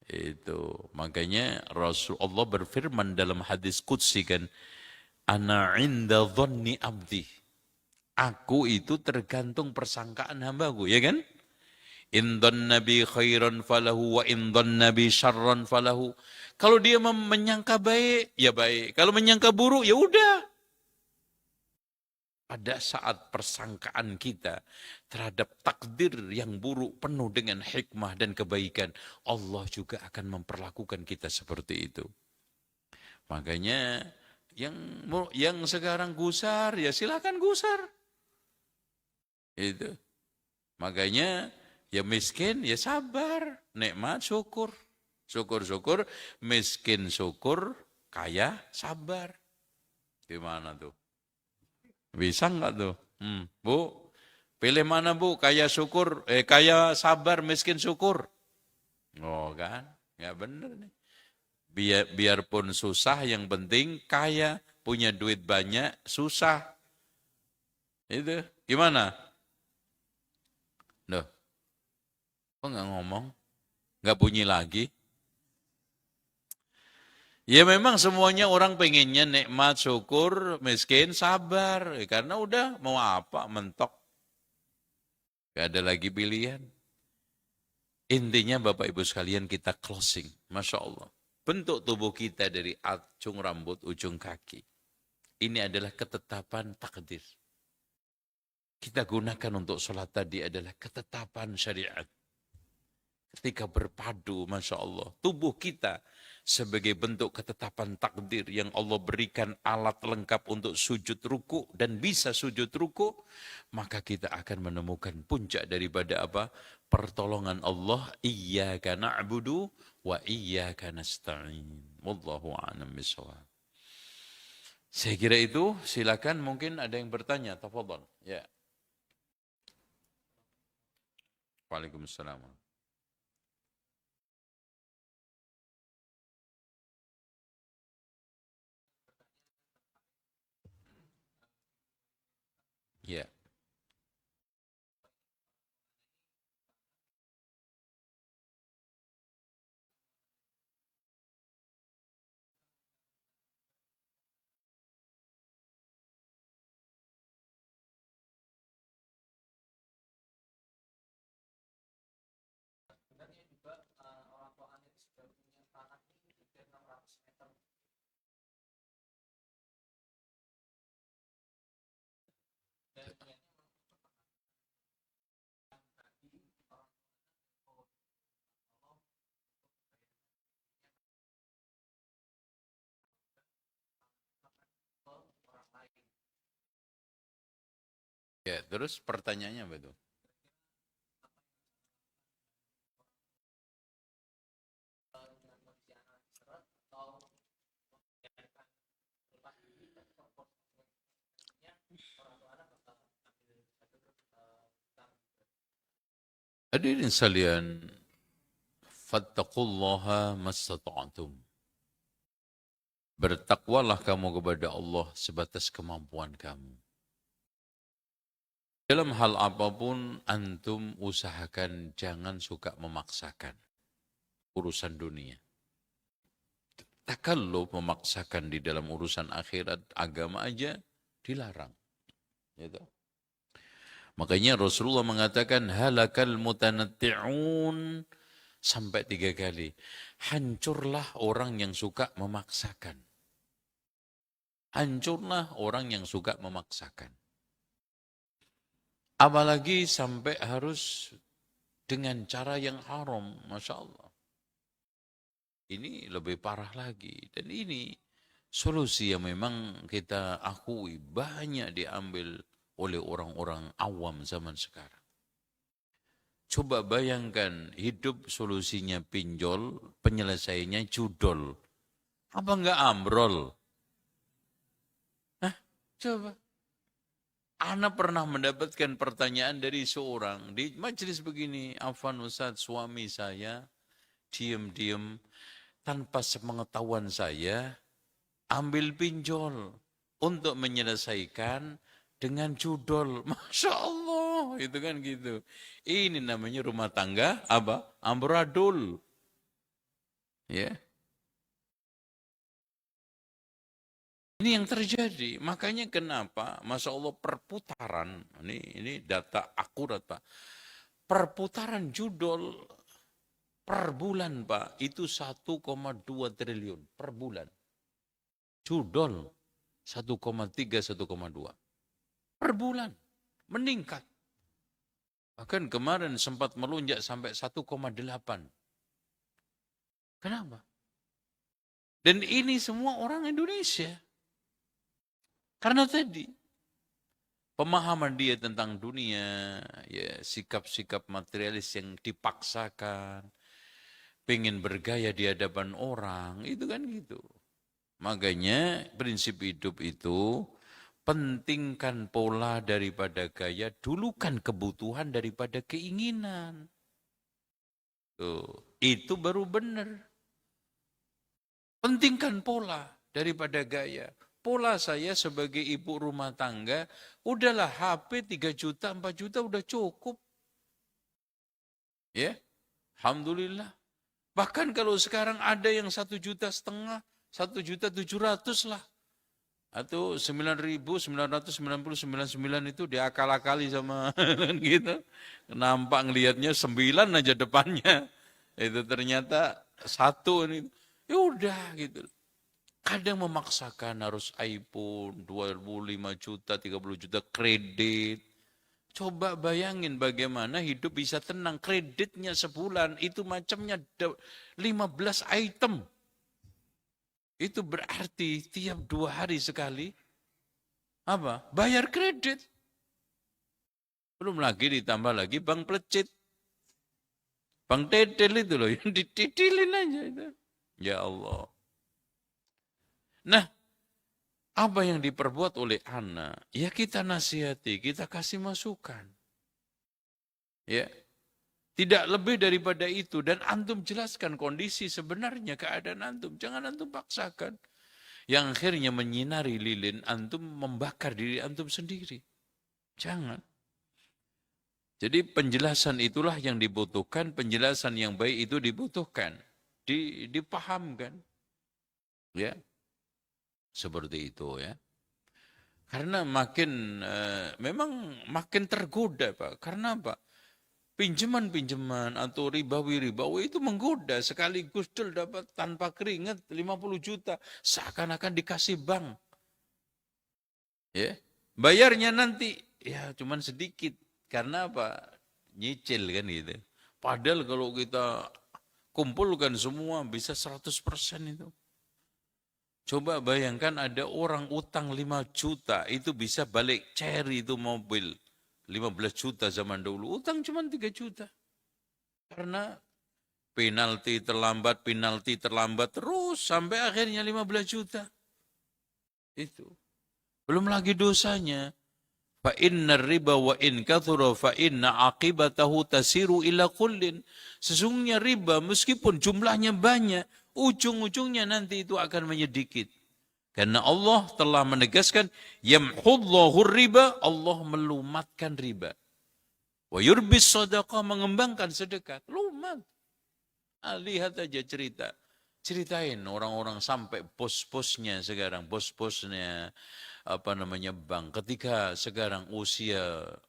Itu. Makanya Rasulullah berfirman dalam hadis qudsi kan, ana inda dhanni abdi. Aku itu tergantung persangkaan hambaku, ya kan? In dhanna bi khairan falahu wa in dhanna bi syarran falahu. Kalau dia menyangka baik, ya baik. Kalau menyangka buruk, ya udah. Pada saat persangkaan kita terhadap takdir yang buruk penuh dengan hikmah dan kebaikan, Allah juga akan memperlakukan kita seperti itu. Makanya yang sekarang gusar, ya silakan gusar. Itu. Makanya ya miskin, ya sabar. Nikmat, syukur. Syukur-syukur, miskin syukur, kaya sabar. Gimana tuh? Bisa nggak tuh? Bu, pilih mana Bu? Kaya syukur, kaya sabar, miskin syukur. Oh kan? Ya bener nih. Biarpun susah, yang penting kaya, punya duit banyak, susah. Itu gimana? Duh, kok nggak ngomong? Nggak bunyi lagi? Ya memang semuanya orang pengennya nikmat, syukur, miskin, sabar. Karena udah mau apa, mentok. Gak ada lagi pilihan. Intinya Bapak Ibu sekalian kita closing. Masya Allah. Bentuk tubuh kita dari ujung rambut, ujung kaki. Ini adalah ketetapan takdir. Kita gunakan untuk sholat tadi adalah ketetapan syariat. Ketika berpadu, Masya Allah, tubuh kita sebagai bentuk ketetapan takdir yang Allah berikan alat lengkap untuk sujud ruku dan bisa sujud ruku, maka kita akan menemukan puncak daripada apa? Pertolongan Allah, iyyaka na'budu wa iyyaka nasta'in. Wallahu a'lam bishawab. Saya kira itu, silakan mungkin ada yang bertanya, tafadhol. Ya. Waalaikumsalam. Ya. Ya, terus pertanyaannya apa itu? Hadirin sekalian, fattaqullaha mastata'tum. Bertakwalah kamu kepada Allah sebatas kemampuan kamu. Dalam hal apapun, antum usahakan jangan suka memaksakan urusan dunia. Takalluf memaksakan di dalam urusan akhirat, agama aja dilarang. Gitu. Makanya Rasulullah mengatakan halakal mutanatti'un sampai 3 kali. Hancurlah orang yang suka memaksakan. Hancurlah orang yang suka memaksakan. Apalagi sampai harus dengan cara yang haram, Masya Allah. Ini lebih parah lagi. Dan ini solusi yang memang kita akui banyak diambil oleh orang-orang awam zaman sekarang. Coba bayangkan hidup solusinya pinjol, penyelesaiannya judol. Apa enggak ambrol? Hah? Coba. Ana pernah mendapatkan pertanyaan dari seorang di majelis begini, Afwan Ustaz, suami saya diam-diam tanpa sepengetahuan saya ambil pinjol untuk menyelesaikan dengan judol. Masya Allah, itu kan gitu. Ini namanya rumah tangga apa? Amburadul. Ya. Ini yang terjadi. Makanya kenapa? Masya Allah perputaran. Ini data akurat Pak. Perputaran judol per bulan Pak. Itu 1,2 triliun per bulan. Judol 1,3, 1,2. Per bulan. Meningkat. Bahkan kemarin sempat melonjak sampai 1,8. Kenapa? Dan ini semua orang Indonesia. Karena tadi pemahaman dia tentang dunia, ya sikap-sikap materialis yang dipaksakan, pengen bergaya di hadapan orang, itu kan gitu. Makanya prinsip hidup itu pentingkan pola daripada gaya, dulukan kebutuhan daripada keinginan. Tuh, itu baru benar. Pentingkan pola daripada gaya. pola saya sebagai ibu rumah tangga, udahlah HP 3 juta, 4 juta udah cukup. Ya, alhamdulillah. Bahkan kalau sekarang ada yang 1,5 juta, 1,700,000 lah. Atau 9.999 itu diakal-akali sama gitu. Nampak ngelihatnya 9 aja depannya. Itu ternyata 1 ini. Ya udah gitu. Kadang memaksakan harus iPhone 25 juta, 30 juta kredit. Coba bayangin bagaimana hidup bisa tenang. Kreditnya sebulan itu macamnya 15 item. Itu berarti tiap 2 hari sekali apa? Bayar kredit. Belum lagi ditambah lagi bank pelecit. Bank tetel itu loh yang dititilin aja itu. Ya Allah. Nah, apa yang diperbuat oleh anak? Ya kita nasihati, kita kasih masukan. Ya. Tidak lebih daripada itu. Dan antum jelaskan kondisi sebenarnya keadaan antum. Jangan antum paksakan. Yang akhirnya menyinari lilin, antum membakar diri antum sendiri. Jangan. Jadi penjelasan itulah yang dibutuhkan. Penjelasan yang baik itu dibutuhkan. Dipahamkan. Ya. Seperti itu ya. Karena memang makin tergoda Pak. Karena apa? Pinjaman-pinjaman atau ribawi-ribawi itu menggoda. Sekaligus dapat tanpa keringat 50 juta. Seakan-akan dikasih bank. Ya. Bayarnya nanti ya cuman sedikit. Karena apa? Nyicil kan gitu. Padahal kalau kita kumpulkan semua bisa 100% itu. Coba bayangkan ada orang utang 5 juta, itu bisa balik cari itu mobil. 15 juta zaman dulu, utang cuma 3 juta. Karena penalti terlambat, terus sampai akhirnya 15 juta. Itu. Belum lagi dosanya. Fa inna riba wa in kathura fa inna aqibatahu tasiru ila kullin. Sesungguhnya riba meskipun jumlahnya banyak, ujung-ujungnya nanti itu akan menyedikit. Karena Allah telah menegaskan, yamhullahu riba, Allah melumatkan riba. Wa yurbis sadaqah, mengembangkan sedekah. Lumat. Lihat aja cerita. Ceritain orang-orang sampai bos-bosnya sekarang, bos-bosnya bank. Ketika sekarang usia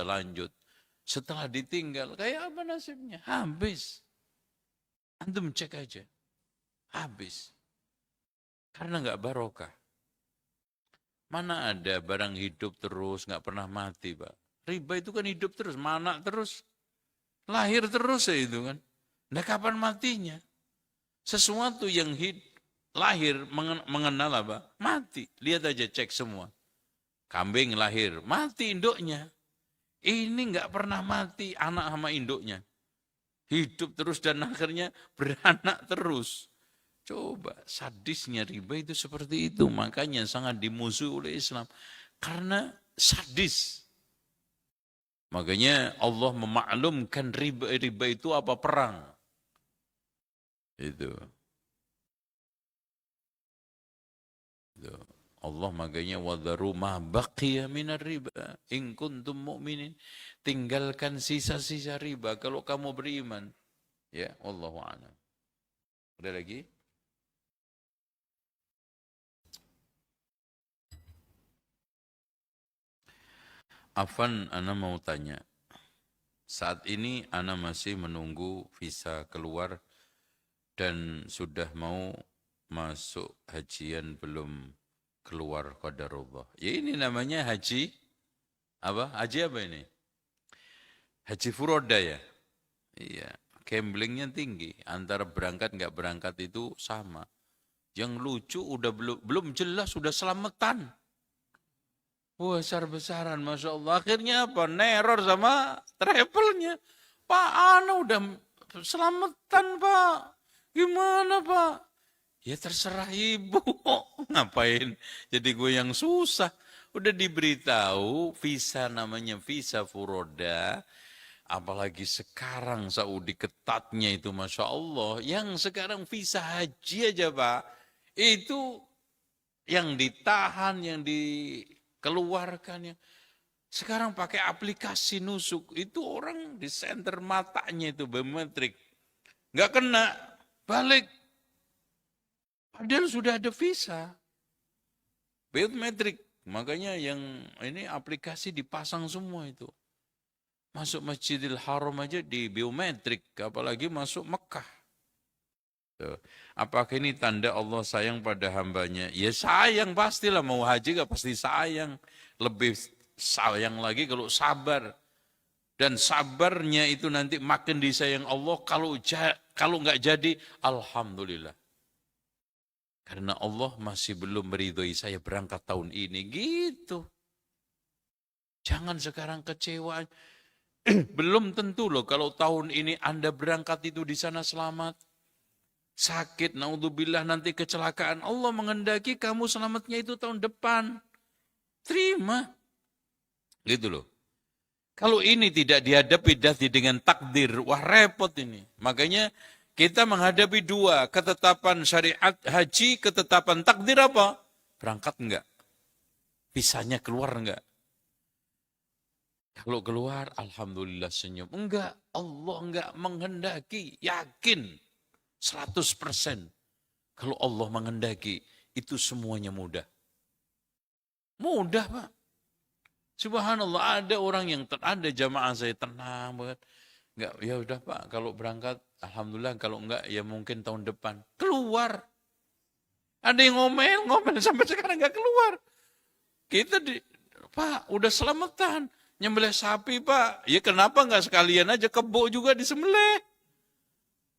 lanjut, setelah ditinggal, kayak apa nasibnya? Habis. Antum cek aja. Habis. Karena nggak barokah. Mana ada barang hidup terus, nggak pernah mati, Pak. Riba itu kan hidup terus, mana terus. Lahir terus ya itu kan. Nah kapan matinya? Sesuatu yang lahir mengenal apa? Mati. Lihat aja, cek semua. Kambing lahir, mati induknya. Ini nggak pernah mati anak sama induknya. Hidup terus dan akhirnya beranak terus. Coba, sadisnya riba itu seperti itu. Makanya sangat dimusuhi oleh Islam. Karena sadis. Makanya Allah memaklumkan riba itu apa? Perang. Itu. Allah makanya wadharu ma baqiya minar riba in kuntum mu'minin. Tinggalkan sisa-sisa riba kalau kamu beriman. Ya, wallahu a'lam. Ada lagi? Afan, ana mau tanya. Saat ini ana masih menunggu visa keluar dan sudah mau masuk hajian belum keluar qadarullah. Ya ini namanya haji apa? Haji apa ini? Haji furoda ya? Iya, gamblingnya tinggi. Antara berangkat nggak berangkat itu sama. Yang lucu udah belum jelas sudah selamatan. Wah, besar-besaran, Masya Allah. Akhirnya apa? Neror sama travelnya. Pak, Ana udah selamatan, Pak. Gimana, Pak? Ya terserah ibu. Ngapain? Jadi gue yang susah. Udah diberitahu, visa namanya visa furoda. Apalagi sekarang Saudi ketatnya itu, Masya Allah. Yang sekarang visa haji aja, Pak. Itu yang ditahan, yang dikeluarkan. Sekarang pakai aplikasi nusuk, itu orang di senter matanya itu biometrik. Nggak kena, balik. Padahal sudah ada visa. Biometrik. Makanya yang ini aplikasi dipasang semua itu. Masuk Masjidil Haram aja di biometrik, apalagi masuk Mekah. Tuh. Apakah ini tanda Allah sayang pada hambanya? Ya sayang pastilah, mau haji gak pasti sayang. Lebih sayang lagi kalau sabar. Dan sabarnya itu nanti makin disayang Allah, kalau nggak jadi, alhamdulillah. Karena Allah masih belum meridhoi saya berangkat tahun ini. Gitu. Jangan sekarang kecewa. Belum tentu loh kalau tahun ini Anda berangkat itu di sana selamat. Sakit, naudzubillah nanti kecelakaan. Allah menghendaki kamu selamatnya itu tahun depan. Terima. Gitu loh. Kalau ini tidak dihadapi dengan takdir, wah repot ini. Makanya kita menghadapi dua, ketetapan syariat haji, ketetapan takdir apa? Berangkat enggak? Visanya keluar enggak? Kalau keluar, alhamdulillah senyum. Enggak, Allah enggak menghendaki, yakin 100%. Kalau Allah menghendaki, itu semuanya mudah. Mudah, Pak. Subhanallah, ada orang yang ada jamaah saya tenang banget. Enggak, ya udah Pak, kalau berangkat alhamdulillah, kalau enggak ya mungkin tahun depan. Keluar. Ada yang ngomel sampai sekarang enggak keluar. Kita Pak, udah selamatan. Nyembelih sapi Pak. Ya kenapa enggak sekalian aja kebo juga disembelih?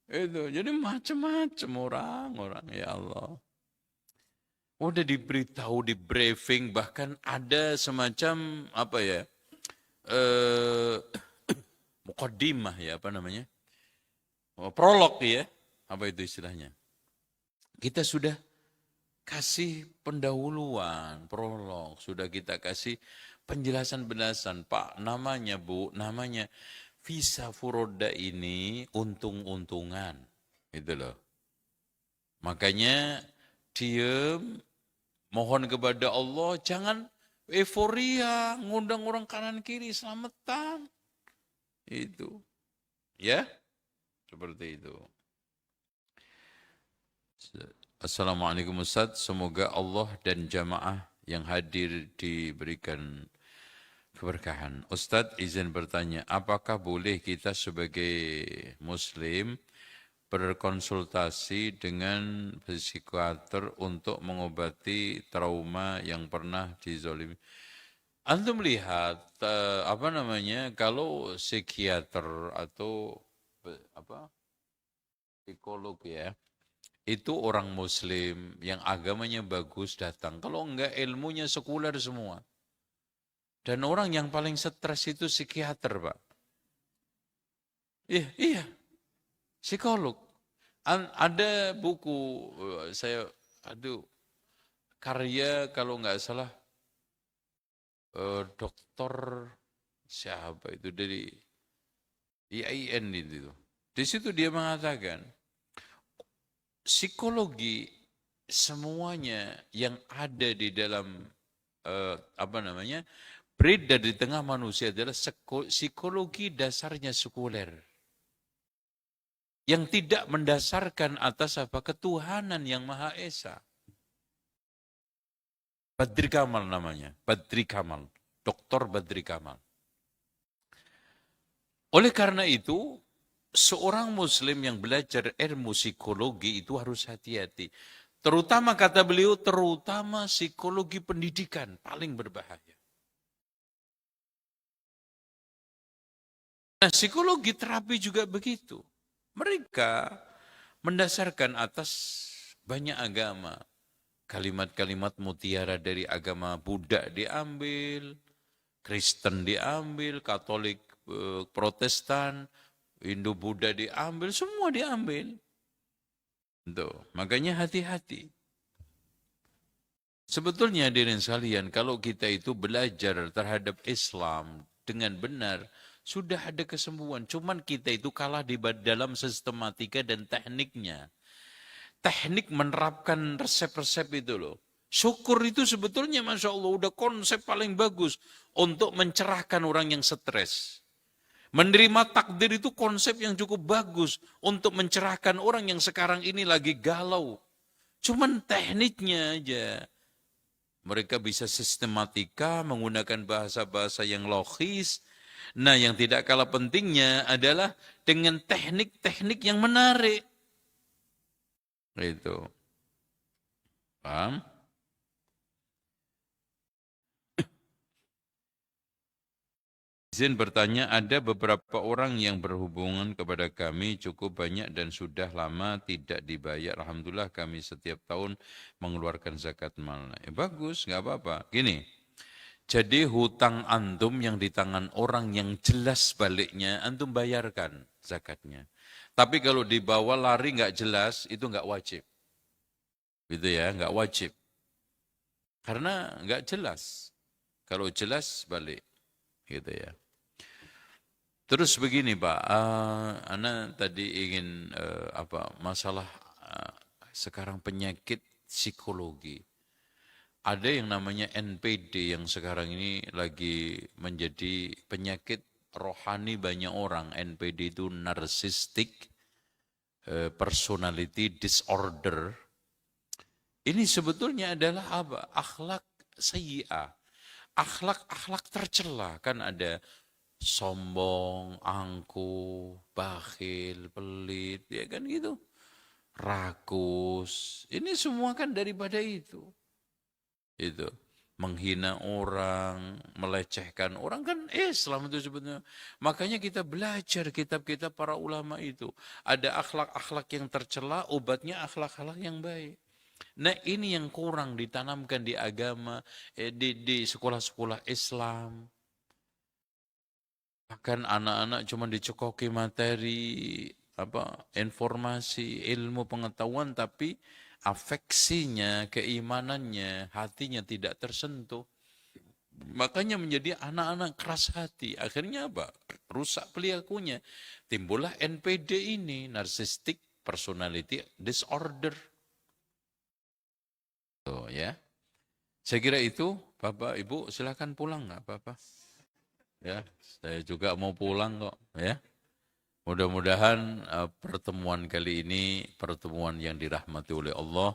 Itu. Jadi macam-macam orang, ya Allah. Udah diberitahu, di briefing, bahkan ada semacam apa ya? Mukaddimah ya, apa namanya? Prolog ya. Apa itu istilahnya? Kita sudah kasih pendahuluan, prolog, sudah kita kasih penjelasan-penjelasan, Pak, namanya Bu, namanya visa furoda ini untung-untungan. Gitu loh. Makanya diem, mohon kepada Allah, jangan euforia, ngundang orang kanan kiri, selamatan. Itu. Ya, seperti itu. Assalamualaikum Ustaz, semoga Allah dan jamaah yang hadir diberikan keberkahan. Ustaz izin bertanya, apakah boleh kita sebagai muslim berkonsultasi dengan psikiater untuk mengobati trauma yang pernah dizolimi? Antum lihat kalau psikiater atau psikolog ya, itu orang muslim yang agamanya bagus datang. Kalau enggak ilmunya sekuler semua. Dan orang yang paling stres itu psikiater, Pak. Iya. Psikolog. Ada buku karya kalau enggak salah dokter siapa itu dari IAIN itu. Di situ dia mengatakan psikologi semuanya yang ada di dalam beredar di tengah manusia adalah psikologi dasarnya sekuler. Yang tidak mendasarkan atas ketuhanan yang Maha Esa. Badri Kamal namanya, Badri Kamal, Dr. Badri Kamal. Oleh karena itu, seorang muslim yang belajar ilmu psikologi itu harus hati-hati. Terutama kata beliau, terutama psikologi pendidikan paling berbahaya. Nah, psikologi terapi juga begitu. Mereka mendasarkan atas banyak agama. Kalimat-kalimat mutiara dari agama Buddha diambil, Kristen diambil, Katolik, Protestan, Hindu-Buddha diambil, semua diambil. Tuh, makanya hati-hati. Sebetulnya hadirin sekalian, kalau kita itu belajar terhadap Islam dengan benar, sudah ada kesembuhan. Cuman kita itu kalah di dalam sistematika dan tekniknya. Teknik menerapkan resep-resep itu loh. Syukur itu sebetulnya Masya Allah udah konsep paling bagus untuk mencerahkan orang yang stres. Menerima takdir itu konsep yang cukup bagus untuk mencerahkan orang yang sekarang ini lagi galau. Cuman tekniknya aja. Mereka bisa sistematika, menggunakan bahasa-bahasa yang logis. Nah, yang tidak kalah pentingnya adalah dengan teknik-teknik yang menarik. Itu. Paham? Izin bertanya, ada beberapa orang yang berhubungan kepada kami cukup banyak dan sudah lama tidak dibayar. Alhamdulillah kami setiap tahun mengeluarkan zakat mal. Bagus, nggak apa-apa. Gini, jadi hutang antum yang di tangan orang yang jelas baliknya, antum bayarkan zakatnya. Tapi kalau dibawa lari nggak jelas, itu nggak wajib. Gitu ya, nggak wajib. Karena nggak jelas. Kalau jelas, balik. Gitu ya. Terus begini Pak, Ana tadi ingin masalah sekarang penyakit psikologi. Ada yang namanya NPD yang sekarang ini lagi menjadi penyakit rohani banyak orang. NPD itu narcissistic personality disorder. Ini sebetulnya adalah apa? Akhlak sayyi'ah. Akhlak tercela, kan ada sombong, angkuh, bakhil, pelit, ya kan gitu. Rakus. Ini semua kan daripada itu. Itu. Menghina orang, melecehkan orang kan Islam itu sebetulnya. Makanya kita belajar kitab-kitab para ulama itu. Ada akhlak-akhlak yang tercela, obatnya akhlak-akhlak yang baik. Nah ini yang kurang ditanamkan di agama, di sekolah-sekolah Islam. Bahkan anak-anak cuma dicekoki materi, informasi, ilmu, pengetahuan, tapi afeksinya, keimanannya, hatinya tidak tersentuh. Makanya menjadi anak-anak keras hati. Akhirnya apa? Rusak perilakunya. Timbullah NPD ini, narcissistic personality disorder. Tuh ya. Saya kira itu, Bapak, Ibu, silakan pulang nggak Bapak? Ya, saya juga mau pulang kok, ya. Mudah-mudahan pertemuan kali ini pertemuan yang dirahmati oleh Allah.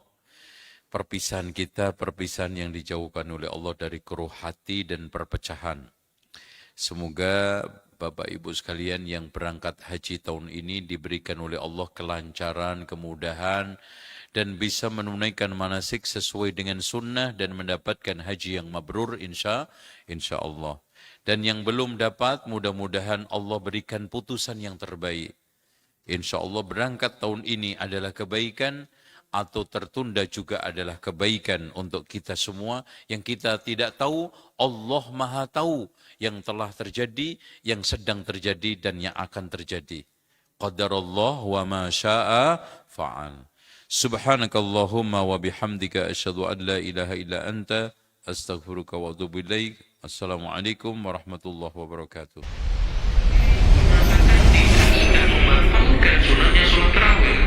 Perpisahan kita, perpisahan yang dijauhkan oleh Allah dari keruh hati dan perpecahan. Semoga Bapak Ibu sekalian yang berangkat haji tahun ini diberikan oleh Allah kelancaran, kemudahan, dan bisa menunaikan manasik sesuai dengan sunnah dan mendapatkan haji yang mabrur insya Allah. Dan yang belum dapat, mudah-mudahan Allah berikan putusan yang terbaik. Insya Allah berangkat tahun ini adalah kebaikan, atau tertunda juga adalah kebaikan untuk kita semua. Yang kita tidak tahu, Allah Maha tahu yang telah terjadi, yang sedang terjadi, dan yang akan terjadi. Qadarullah wa ma sya'a fa'al. Subhanakallahumma wa bihamdika asyhadu an la ilaha illa anta astaghfiruka wa atubu ilaik. Assalamualaikum warahmatullahi wabarakatuh. Sudah membatalkan sunatnya sholat tarawih.